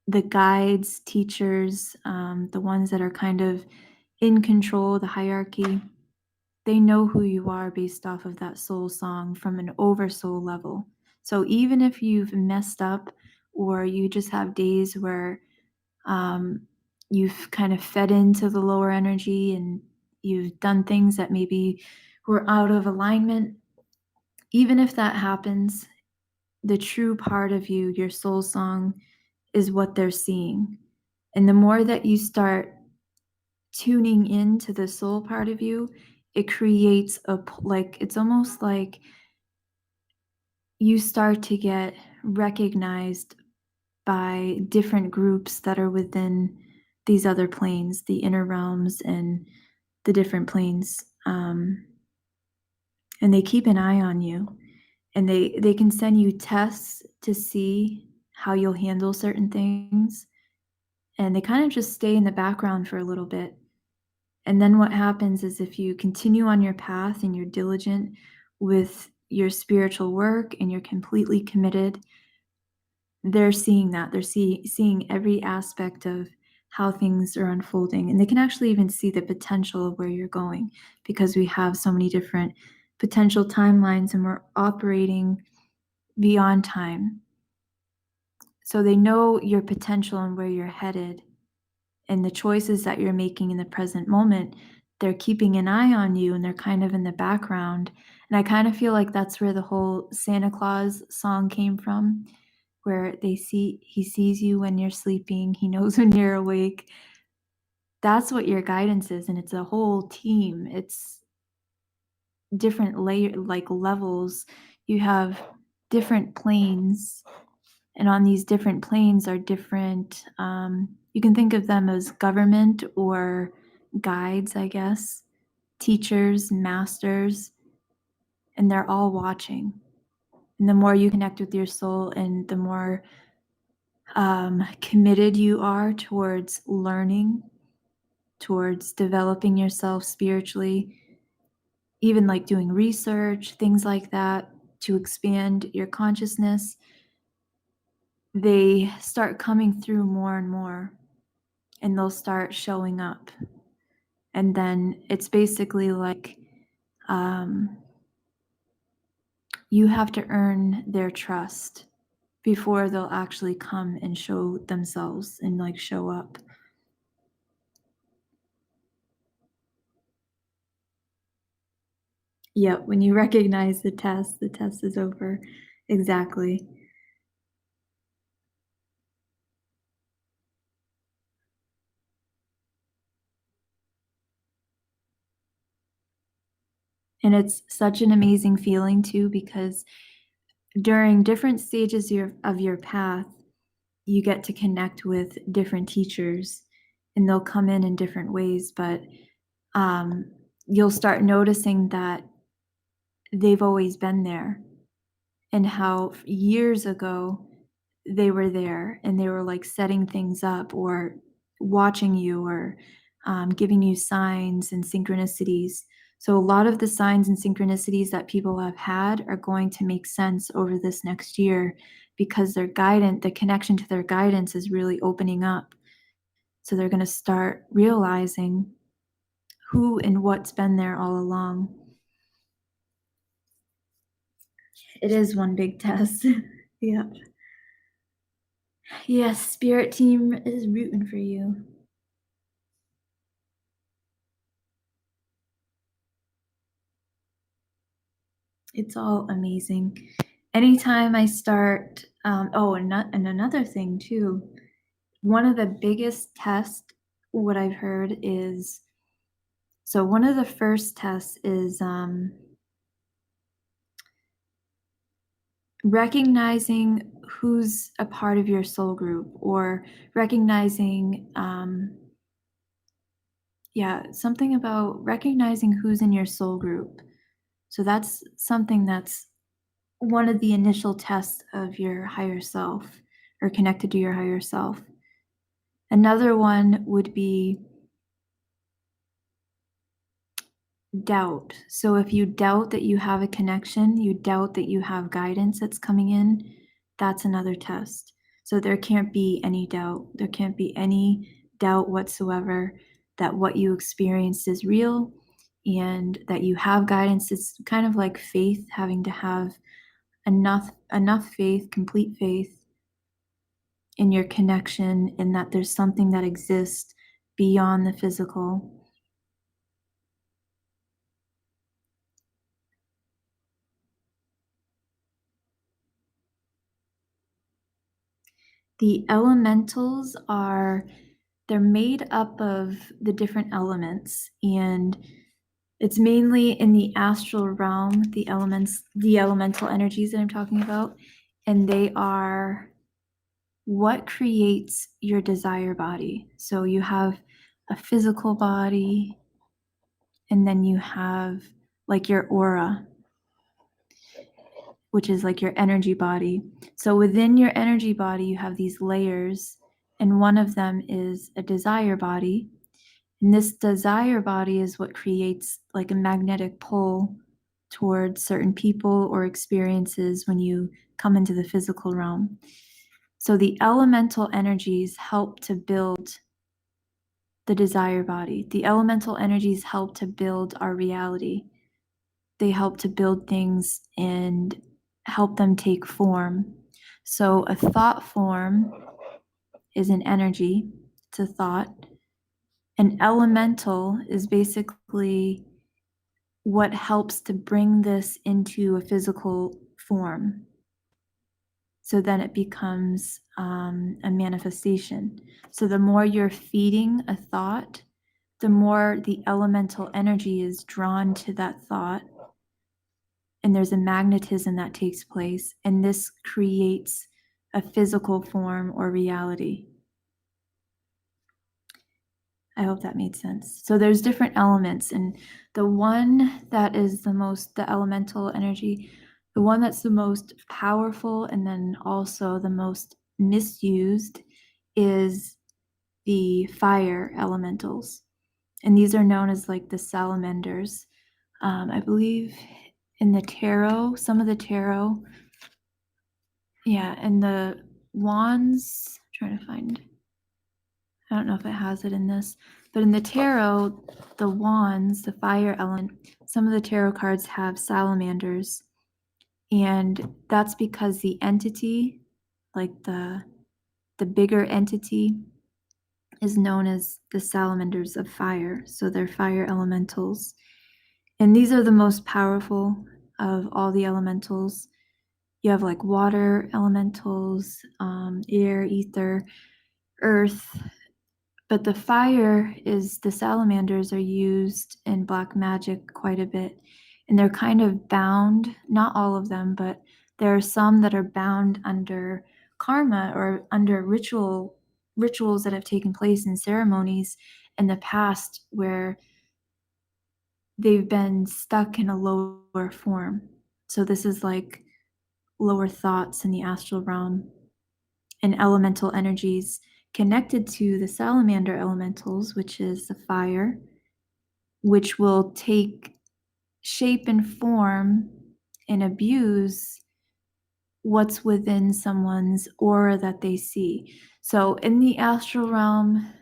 [SPEAKER 1] the guides, teachers, the ones that are kind of in control, the hierarchy, they know who you are based off of that soul song from an oversoul level. So even if you've messed up or you just have days where um, you've kind of fed into the lower energy and you've done things that maybe were out of alignment, even if that happens, the true part of you, your soul song, is what they're seeing. And the more that you start tuning into the soul part of you, it creates like, it's almost like you start to get recognized by different groups that are within these other planes, the inner realms and the different planes. And they keep an eye on you, and they can send you tests to see how you'll handle certain things. And they kind of just stay in the background for a little bit. And then what happens is, if you continue on your path and you're diligent with your spiritual work and you're completely committed, they're seeing that. They're seeing every aspect of how things are unfolding. And they can actually even see the potential of where you're going, because we have so many different potential timelines and we're operating beyond time. So they know your potential and where you're headed and the choices that you're making in the present moment. They're keeping an eye on you and they're kind of in the background. And I kind of feel like that's where the whole Santa Claus song came from, where he sees you when you're sleeping, he knows when you're awake. That's what your guidance is, and it's a whole team. It's different levels. You have different planes, and on these different planes are different, you can think of them as government or guides, I guess, teachers, masters, and they're all watching. And the more you connect with your soul and the more committed you are towards learning, towards developing yourself spiritually, even like doing research, things like that to expand your consciousness, they start coming through more and more and they'll start showing up. And then it's basically like um, you have to earn their trust before they'll actually come and show themselves and like show up. Yep, when you recognize the test is over. Exactly. And it's such an amazing feeling too, because during different stages of your path, you get to connect with different teachers and they'll come in different ways, but um, you'll start noticing that they've always been there and how years ago they were there and they were like setting things up or watching you or giving you signs and synchronicities. So, a lot of the signs and synchronicities that people have had are going to make sense over this next year because their guidance, the connection to their guidance is really opening up. So, they're going to start realizing who and what's been there all along. It is one big test. Yeah. Yes, spirit team is rooting for you. It's all amazing. Anytime I start, and another thing too, one of the biggest tests, what I've heard is, so one of the first tests is recognizing who's a part of your soul group or recognizing, yeah, something about recognizing who's in your soul group. So that's something that's one of the initial tests of your higher self or connected to your higher self. Another one would be doubt. So if you doubt that you have a connection, you doubt that you have guidance that's coming in, that's another test. So there can't be any doubt. There can't be any doubt whatsoever that what you experienced is real and that you have guidance. It's kind of like faith, having to have enough faith, complete faith in your connection and that there's something that exists beyond the physical. The elementals they're made up of the different elements and it's mainly in the astral realm, the elemental energies that I'm talking about, and they are what creates your desire body. So you have a physical body and then you have like your aura, which is like your energy body. So within your energy body, you have these layers, and one of them is a desire body. And this desire body is what creates like a magnetic pull towards certain people or experiences when you come into the physical realm. So the elemental energies help to build the desire body. The elemental energies help to build our reality. They help to build things and help them take form. So a thought form is an energy, it's a thought. An elemental is basically what helps to bring this into a physical form. So then it becomes a manifestation. So the more you're feeding a thought, the more the elemental energy is drawn to that thought. And there's a magnetism that takes place. And this creates a physical form or reality. I hope that made sense. So there's different elements, and the one that is the elemental energy, the one that's the most powerful and then also the most misused is the fire elementals. And these are known as like the salamanders. I believe in the tarot, some of the tarot, and the wands, I'm trying to find, I don't know if it has it in this, but in the tarot, the wands, the fire element, some of the tarot cards have salamanders. And that's because the entity, like the bigger entity, is known as the salamanders of fire. So they're fire elementals. And these are the most powerful of all the elementals. You have like water elementals, air, ether, earth. But the fire is the salamanders are used in black magic quite a bit. And they're kind of bound, not all of them, but there are some that are bound under karma or under rituals that have taken place in ceremonies in the past where they've been stuck in a lower form. So this is like lower thoughts in the astral realm and elemental energies connected to the salamander elementals, which is the fire, which will take shape and form and abuse what's within someone's aura that they see. So in the astral realm,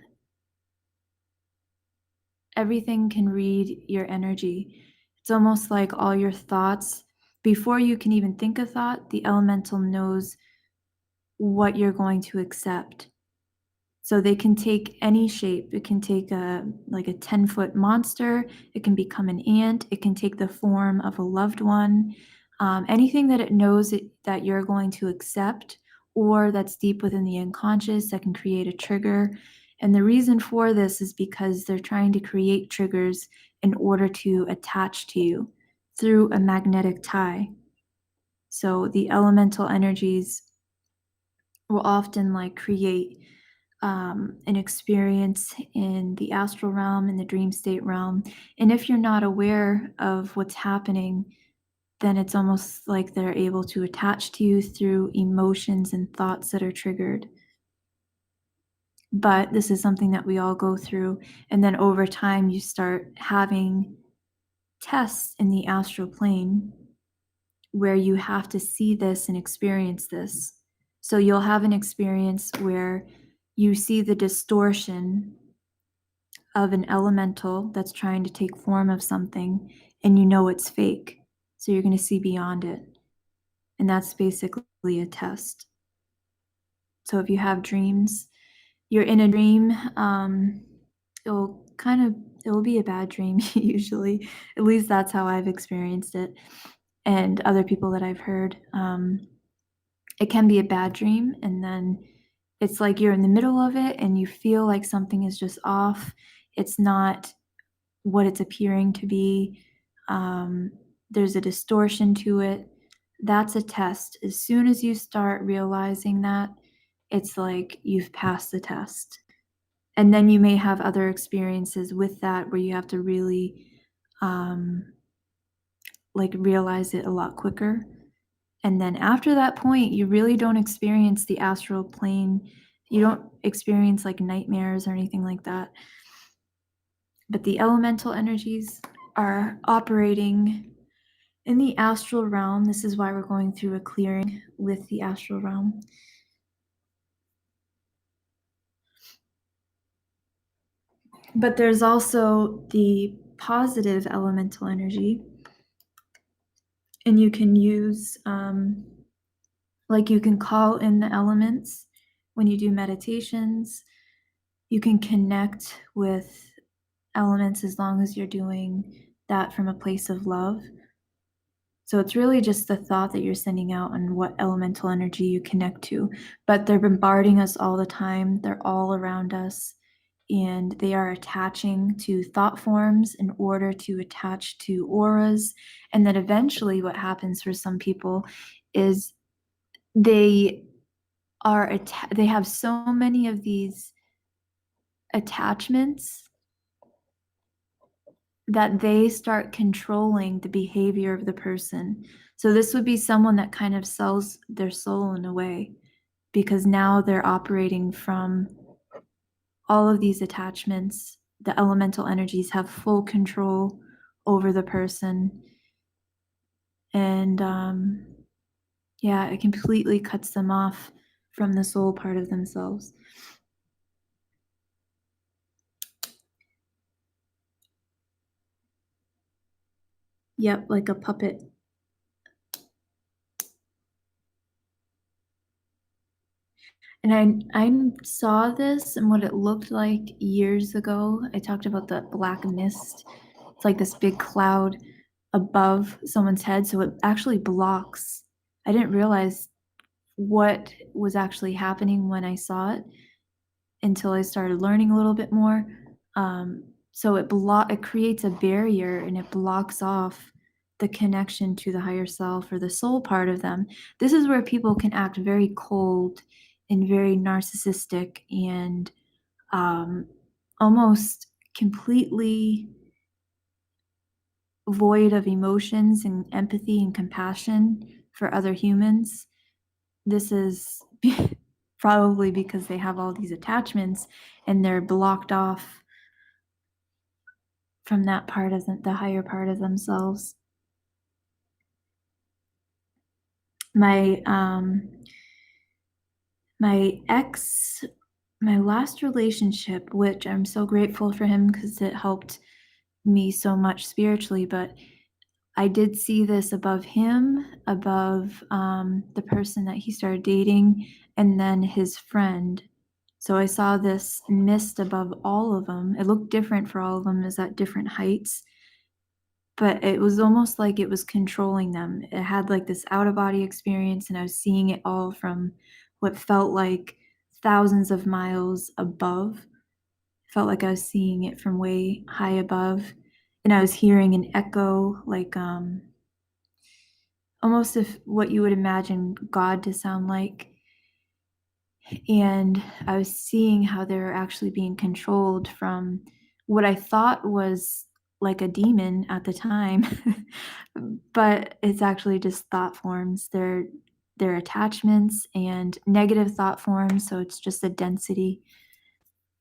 [SPEAKER 1] everything can read your energy. It's almost like all your thoughts, before you can even think a thought, the elemental knows what you're going to accept. So they can take any shape. It can take a 10-foot monster. It can become an ant. It can take the form of a loved one. Anything that it knows that you're going to accept or that's deep within the unconscious that can create a trigger. And the reason for this is because they're trying to create triggers in order to attach to you through a magnetic tie. So the elemental energies will often create an experience in the astral realm, in the dream state realm. And if you're not aware of what's happening, then it's almost like they're able to attach to you through emotions and thoughts that are triggered. But this is something that we all go through. And then over time, you start having tests in the astral plane where you have to see this and experience this. So you'll have an experience where you see the distortion of an elemental that's trying to take form of something and you know it's fake. So you're going to see beyond it. And that's basically a test. So if you have dreams, you're in a dream, it'll be a bad dream usually. At least that's how I've experienced it. And other people that I've heard, it can be a bad dream. And then it's like you're in the middle of it and you feel like something is just off. It's not what it's appearing to be. There's a distortion to it. That's a test. As soon as you start realizing that, it's like you've passed the test. And then you may have other experiences with that where you have to really realize it a lot quicker. And then after that point, you really don't experience the astral plane. You don't experience nightmares or anything like that. But the elemental energies are operating in the astral realm. This is why we're going through a clearing with the astral realm. But there's also the positive elemental energy. And you can use, like, you can call in the elements when you do meditations. You can connect with elements as long as you're doing that from a place of love. So it's really just the thought that you're sending out and what elemental energy you connect to. But they're bombarding us all the time, they're all around us, and they are attaching to thought forms in order to attach to auras. And then eventually, what happens for some people is they they have so many of these attachments that they start controlling the behavior of the person. So this would be someone that kind of sells their soul in a way, because now they're operating from all of these attachments. The elemental energies have full control over the person. And yeah, it completely cuts them off from the soul part of themselves. Yep, like a puppet. And I saw this and what it looked like years ago. I talked about the black mist. It's like this big cloud above someone's head, so it actually blocks. I didn't realize what was actually happening when I saw it until I started learning a little bit more. So it creates a barrier and it blocks off the connection to the higher self or the soul part of them. This is where people can act very cold and very narcissistic and um, almost completely void of emotions and empathy and compassion for other humans. This is probably because they have all these attachments and they're blocked off from that part of the higher part of themselves. My my ex, my last relationship, which I'm so grateful for him because it helped me so much spiritually, but I did see this above him, above the person that he started dating, and then his friend. So I saw this mist above all of them. It looked different for all of them, is at different heights, but it was almost like it was controlling them. It had like this out of body experience, and I was seeing it all from what felt like thousands of miles above. Felt like I was seeing it from way high above, and I was hearing an echo, like almost if what you would imagine God to sound like. And I was seeing how they're actually being controlled from what I thought was like a demon at the time, but it's actually just thought forms. They're attachments and negative thought forms, so it's just a density,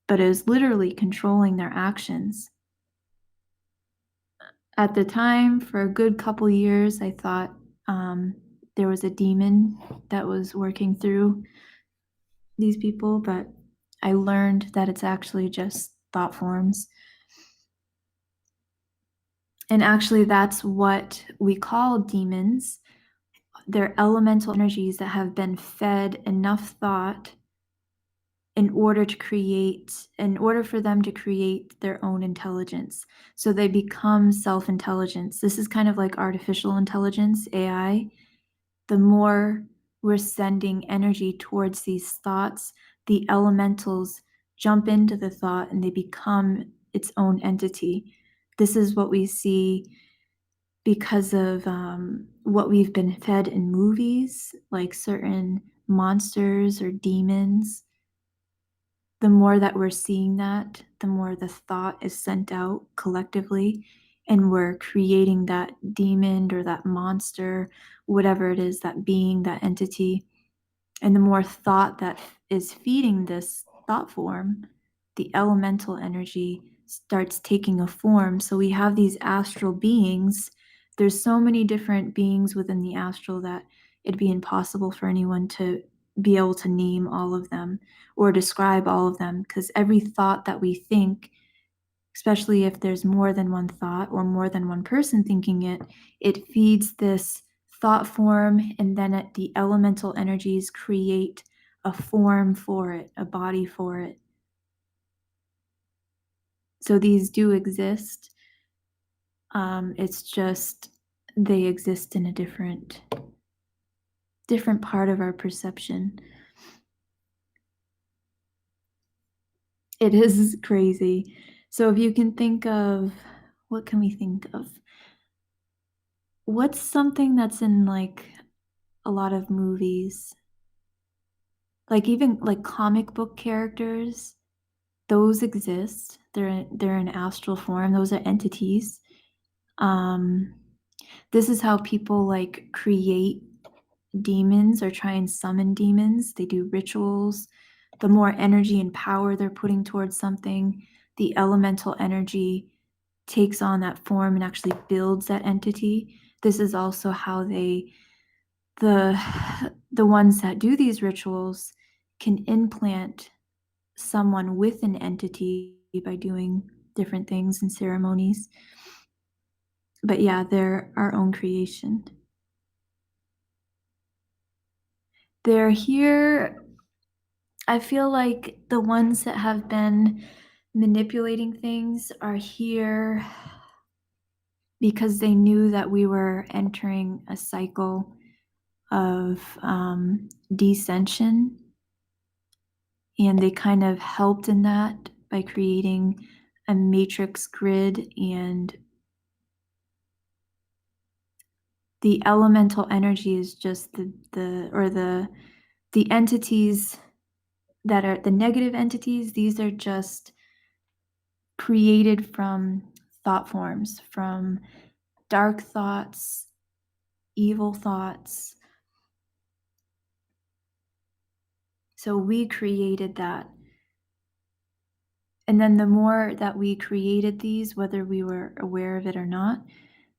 [SPEAKER 1] but it was literally controlling their actions. At the time, for a good couple years, I thought there was a demon that was working through these people, but I learned that it's actually just thought forms. And actually, that's what we call demons. They're elemental energies that have been fed enough thought in order for them to create their own intelligence. So they become self-intelligence. This is kind of like artificial intelligence, AI. The more we're sending energy towards these thoughts, the elementals jump into the thought and they become its own entity. This is what we see because of what we've been fed in movies, like certain monsters or demons. The more that we're seeing that, the more the thought is sent out collectively, and we're creating that demon or that monster, whatever it is, that being, that entity. And the more thought that is feeding this thought form, the elemental energy starts taking a form. So we have these astral beings. There's so many different beings within the astral that it'd be impossible for anyone to be able to name all of them or describe all of them, because every thought that we think, especially if there's more than one thought or more than one person thinking it, it feeds this thought form, and then the elemental energies create a form for it, a body for it. So these do exist. It's just they exist in a different part of our perception. It is crazy. So if you can think of, what can we think of? What's something that's in like a lot of movies? Like even like comic book characters, those exist. They're in astral form. Those are entities. Um, this is how people like create demons or try and summon demons. They do rituals. The more energy and power they're putting towards something, the elemental energy takes on that form and actually builds that entity. This is also how the the ones that do these rituals can implant someone with an entity by doing different things and ceremonies. But yeah, they're our own creation. They're here. I feel like the ones that have been manipulating things are here because they knew that we were entering a cycle of descension, and they kind of helped in that by creating a matrix grid, and the elemental energy is just the entities that are the negative entities. These are just created from thought forms, from dark thoughts, evil thoughts. So we created that. And then the more that we created these, whether we were aware of it or not,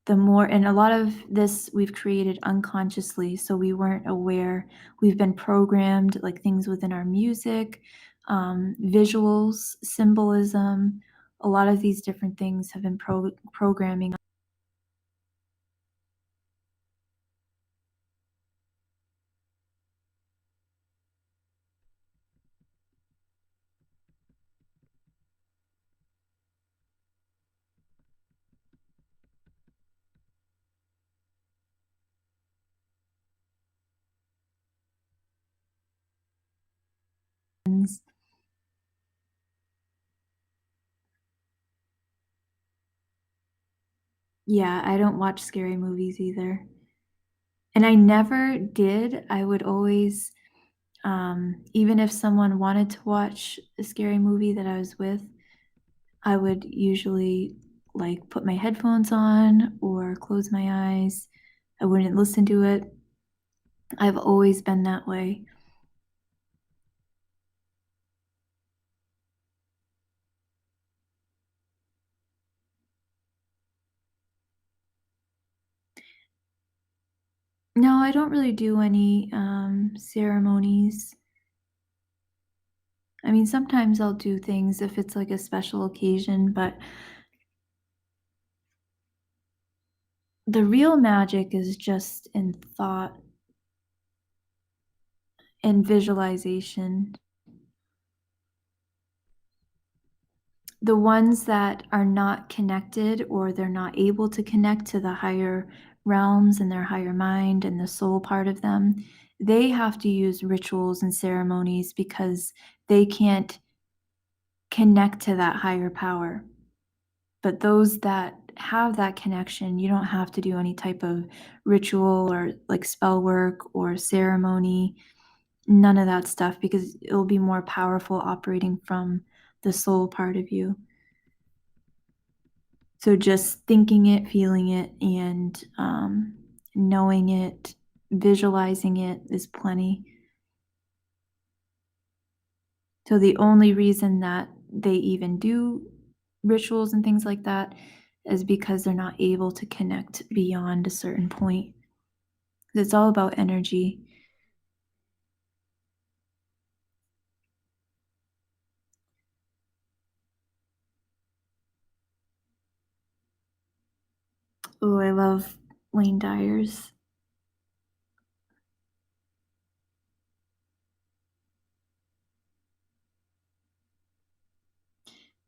[SPEAKER 1] the more, and a lot of this we've created unconsciously, so we weren't aware. We've been programmed, like things within our music, visuals, symbolism. A lot of these different things have been programming. Yeah, I don't watch scary movies either. And I never did. I would always, even if someone wanted to watch a scary movie that I was with, I would usually like put my headphones on or close my eyes. I wouldn't listen to it. I've always been that way. No, I don't really do any ceremonies. I mean, sometimes I'll do things if it's like a special occasion, but the real magic is just in thought and visualization. The ones that are not connected, or they're not able to connect to the higher realms and their higher mind and the soul part of them, they have to use rituals and ceremonies because they can't connect to that higher power. But those that have that connection, you don't have to do any type of ritual or like spell work or ceremony, none of that stuff, because it'll be more powerful operating from the soul part of you. So just thinking it, feeling it, and knowing it, visualizing it is plenty. So the only reason that they even do rituals and things like that is because they're not able to connect beyond a certain point. It's all about energy. Oh, I love Wayne Dyer's.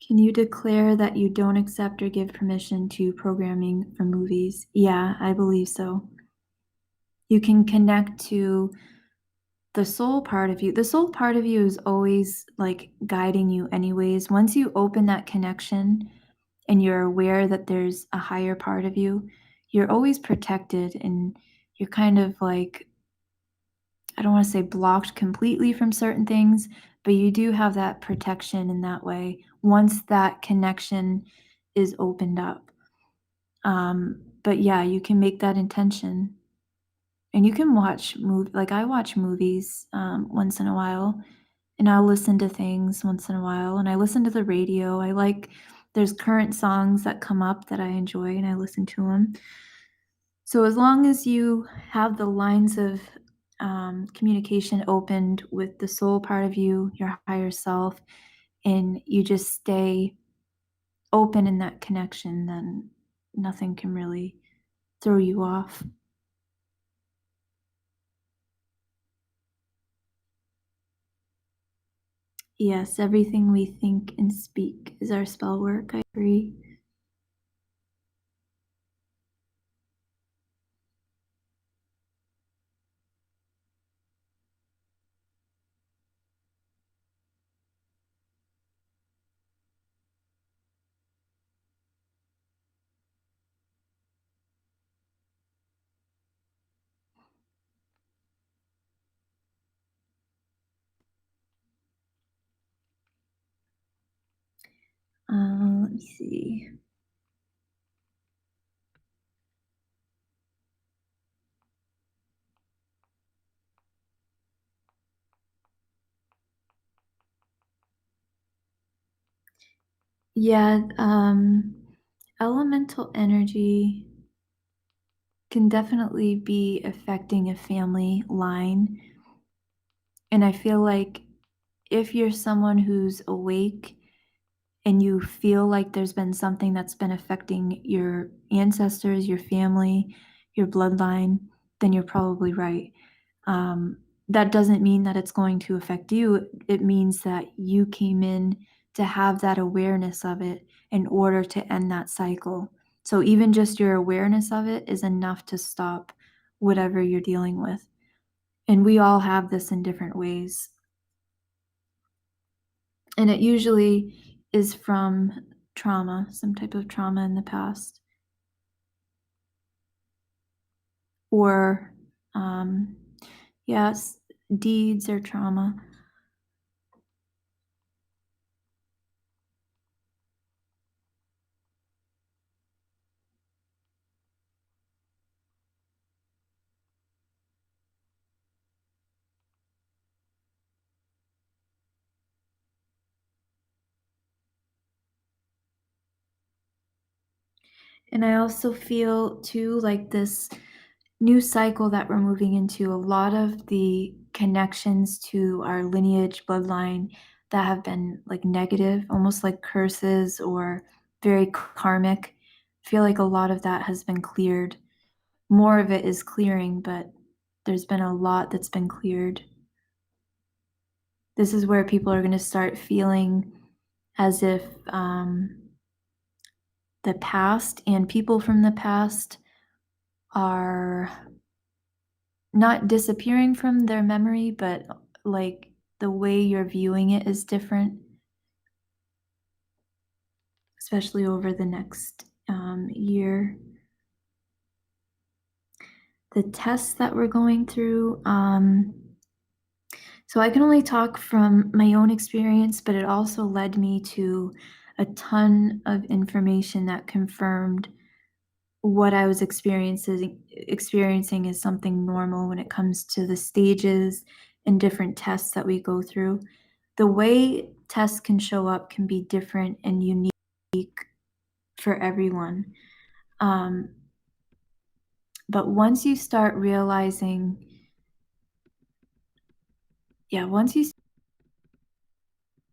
[SPEAKER 1] Can you declare that you don't accept or give permission to programming for movies? Yeah, I believe so. You can connect to the soul part of you. The soul part of you is always like guiding you, anyways. Once you open that connection and you're aware that there's a higher part of you, you're always protected and you're kind of like, I don't want to say blocked completely from certain things, but you do have that protection in that way once that connection is opened up. But yeah, you can make that intention. And you can watch like I watch movies once in a while, and I'll listen to things once in a while, and I listen to the radio. There's current songs that come up that I enjoy, and I listen to them. So as long as you have the lines of communication opened with the soul part of you, your higher self, and you just stay open in that connection, then nothing can really throw you off. Yes, everything we think and speak is our spell work. I agree. Let me see. Yeah, elemental energy can definitely be affecting a family line. And I feel like if you're someone who's awake and you feel like there's been something that's been affecting your ancestors, your family, your bloodline, then you're probably right. Um, that doesn't mean that it's going to affect you. It means that you came in to have that awareness of it in order to end that cycle. So even just your awareness of it is enough to stop whatever you're dealing with. And we all have this in different ways. And it usually is from trauma, some type of trauma in the past, or um, yes, deeds or trauma. And I also feel too like this new cycle that we're moving into, a lot of the connections to our lineage bloodline that have been like negative, almost like curses or very karmic. I feel like a lot of that has been cleared. More of it is clearing, but there's been a lot that's been cleared. This is where people are going to start feeling as if the past and people from the past are not disappearing from their memory, but like the way you're viewing it is different, especially over the next year. The tests that we're going through, so I can only talk from my own experience, but it also led me to a ton of information that confirmed what I was experiencing is something normal when it comes to the stages and different tests that we go through. The way tests can show up can be different and unique for everyone. Um, but once you start realizing, once you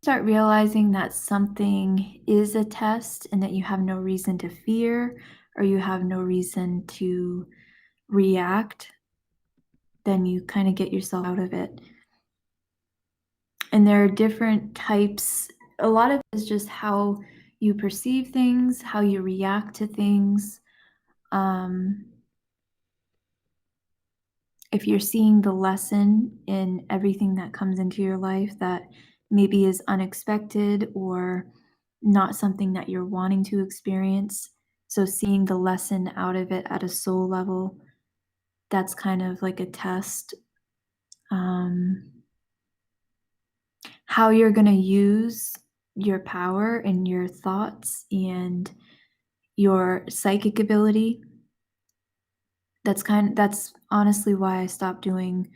[SPEAKER 1] start realizing that something is a test and that you have no reason to fear or you have no reason to react, then you kind of get yourself out of it. And there are different types a lot of it is just how you perceive things, how you react to things. Um, if you're seeing the lesson in everything that comes into your life that maybe is unexpected or not something that you're wanting to experience. So, seeing the lesson out of it at a soul level, that's kind of like a test. Um, how you're going to use your power and your thoughts and your psychic ability. That's honestly why I stopped doing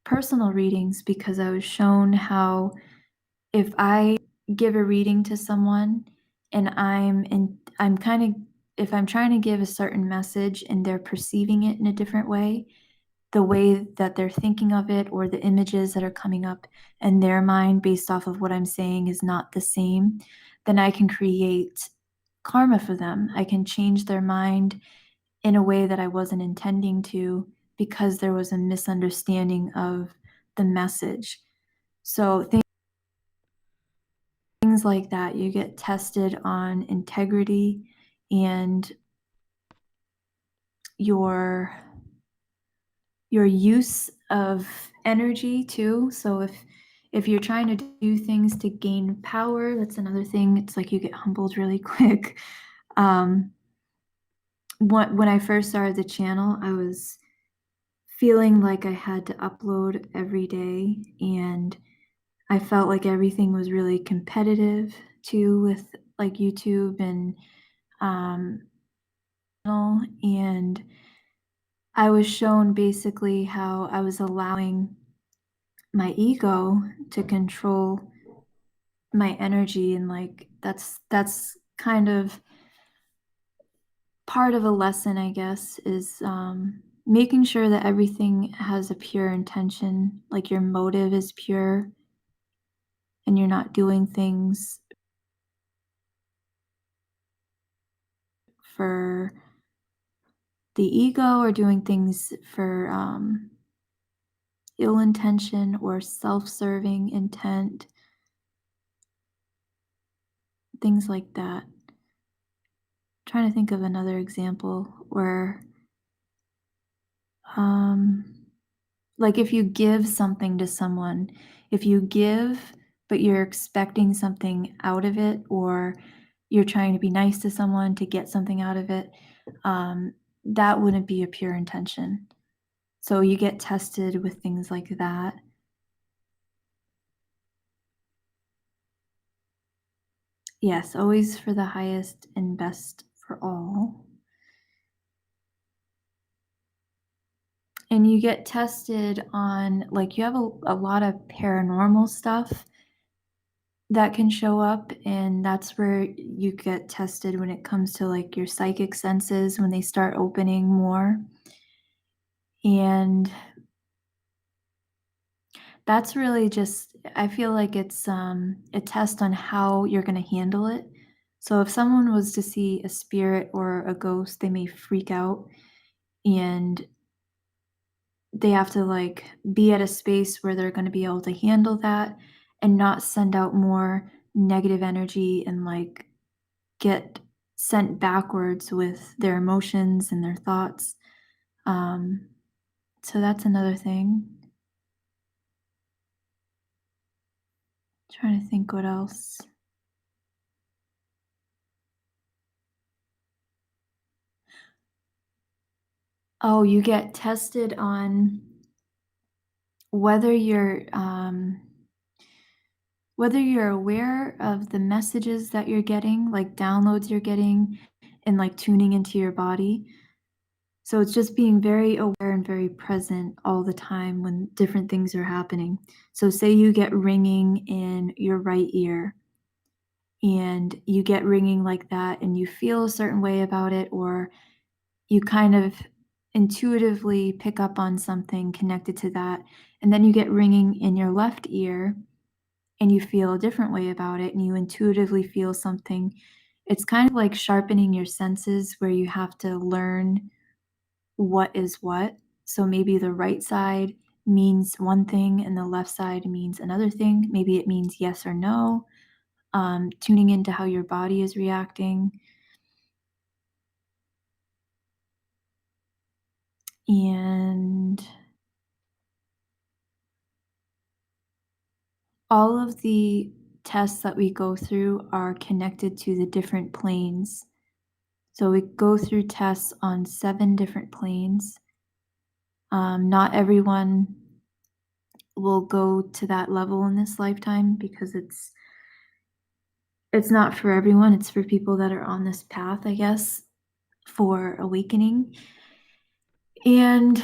[SPEAKER 1] personal readings, because I was shown how if I give a reading to someone and I'm kind of if I'm trying to give a certain message and they're perceiving it in a different way, the way that they're thinking of it or the images that are coming up in their mind based off of what I'm saying is not the same, then I can create karma for them. I can change their mind in a way that I wasn't intending to, because there was a misunderstanding of the message. So things like that, you get tested on integrity and your use of energy too. So if you're trying to do things to gain power, that's another thing. It's like you get humbled really quick. Um, when I first started the channel, I was feeling like I had to upload every day, and I felt like everything was really competitive too with like YouTube um, and I was shown basically how I was allowing my ego to control my energy, and like that's kind of part of a lesson, I guess, is making sure that everything has a pure intention, like your motive is pure and you're not doing things for the ego or doing things for ill intention or self-serving intent, things like that. Trying to think of another example where um like if you give something to someone, if you give but you're expecting something out of it, or you're trying to be nice to someone to get something out of it, that wouldn't be a pure intention. So you get tested with things like that. Yes, always for the highest and best for all. And you get tested on, like, you have a lot of paranormal stuff that can show up, and that's where you get tested when it comes to like your psychic senses when they start opening more. And that's really just, I feel like it's a test on how you're going to handle it. So if someone was to see a spirit or a ghost, they may freak out, and they have to like be at a space where they're going to be able to handle that and not send out more negative energy and like get sent backwards with their emotions and their thoughts. Um, so that's another thing. Trying to think what else. Oh, you get tested on whether you're aware of the messages that you're getting, like downloads you're getting, and like tuning into your body. So it's just being very aware and very present all the time when different things are happening. So say you get ringing in your right ear, and you get ringing like that and you feel a certain way about it, or you kind of intuitively pick up on something connected to that, and then you get ringing in your left ear and you feel a different way about it and you intuitively feel something. It's kind of like sharpening your senses, where you have to learn what is what. So maybe the right side means one thing and the left side means another thing. Maybe it means yes or no. tuning into how your body is reacting. And all of the tests that we go through are connected to the different planes. So we go through tests on 7 different planes. Not everyone will go to that level in this lifetime because it's not for everyone. It's for people that are on this path, I guess, for awakening. And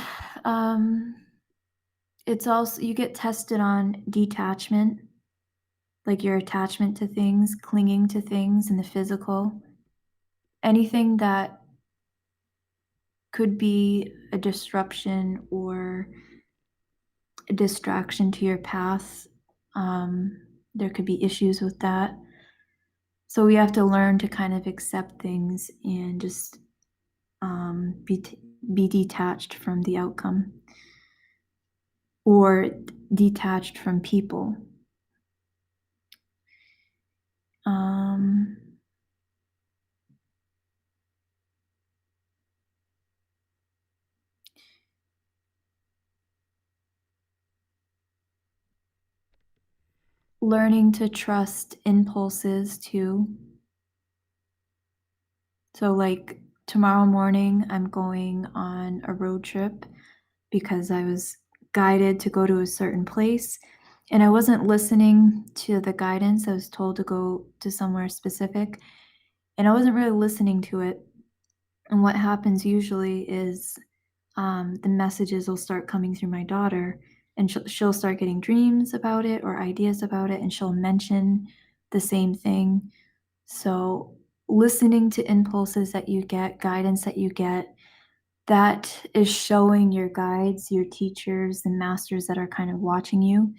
[SPEAKER 1] it's also, you get tested on detachment, like your attachment to things, clinging to things in the physical. Anything that could be a disruption or a distraction to your path. There could be issues with that. So we have to learn to kind of accept things and just be detached from the outcome or detached from people. Um, Learning to trust impulses too. So, like tomorrow morning, I'm going on a road trip because I was guided to go to a certain place and I wasn't listening to the guidance. I was told to go to somewhere specific and I wasn't really listening to it. And what happens usually is the messages will start coming through my daughter and she'll start getting dreams about it or ideas about it and she'll mention the same thing. So, listening to impulses that you get, guidance that you get, that is showing your guides, your teachers, and masters that are kind of watching you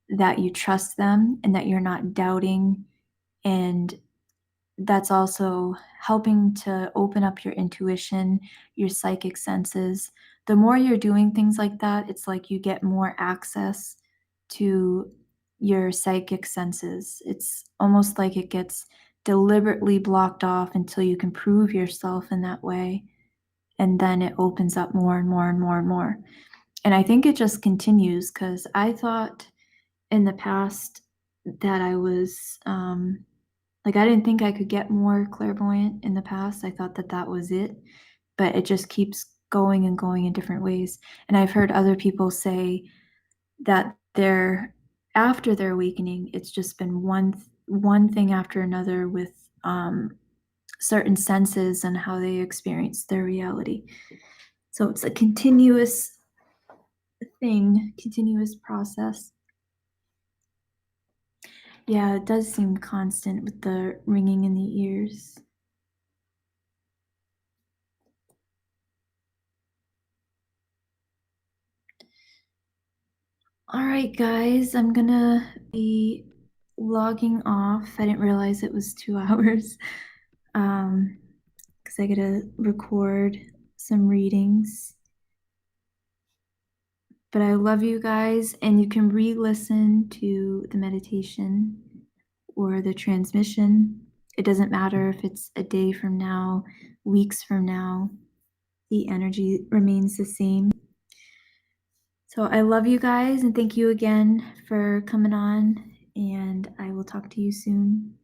[SPEAKER 1] that you trust them and that you're not doubting. And that's also helping to open up your intuition, your psychic senses. The more you're doing things like that, it's like you get more access to your psychic senses. It's almost like it gets deliberately blocked off until you can prove yourself in that way. And then it opens up more and more and more and more. And I think it just continues because I thought in the past that I was like, I didn't think I could get more clairvoyant in the past. I thought that that was it, but it just keeps going and going in different ways. And I've heard other people say that they're after their awakening, it's just been one thing after another with certain senses and how they experience their reality. So it's a continuous thing, continuous process. Yeah, it does seem constant with the ringing in the ears. All right, guys, I'm gonna be logging off. I didn't realize it was 2 hours. Because I gotta record some readings. But I love you guys, and you can re-listen to the meditation or the transmission. It doesn't matter if it's a day from now, weeks from now, the energy remains the same. So I love you guys and thank you again for coming on, and I will talk to you soon.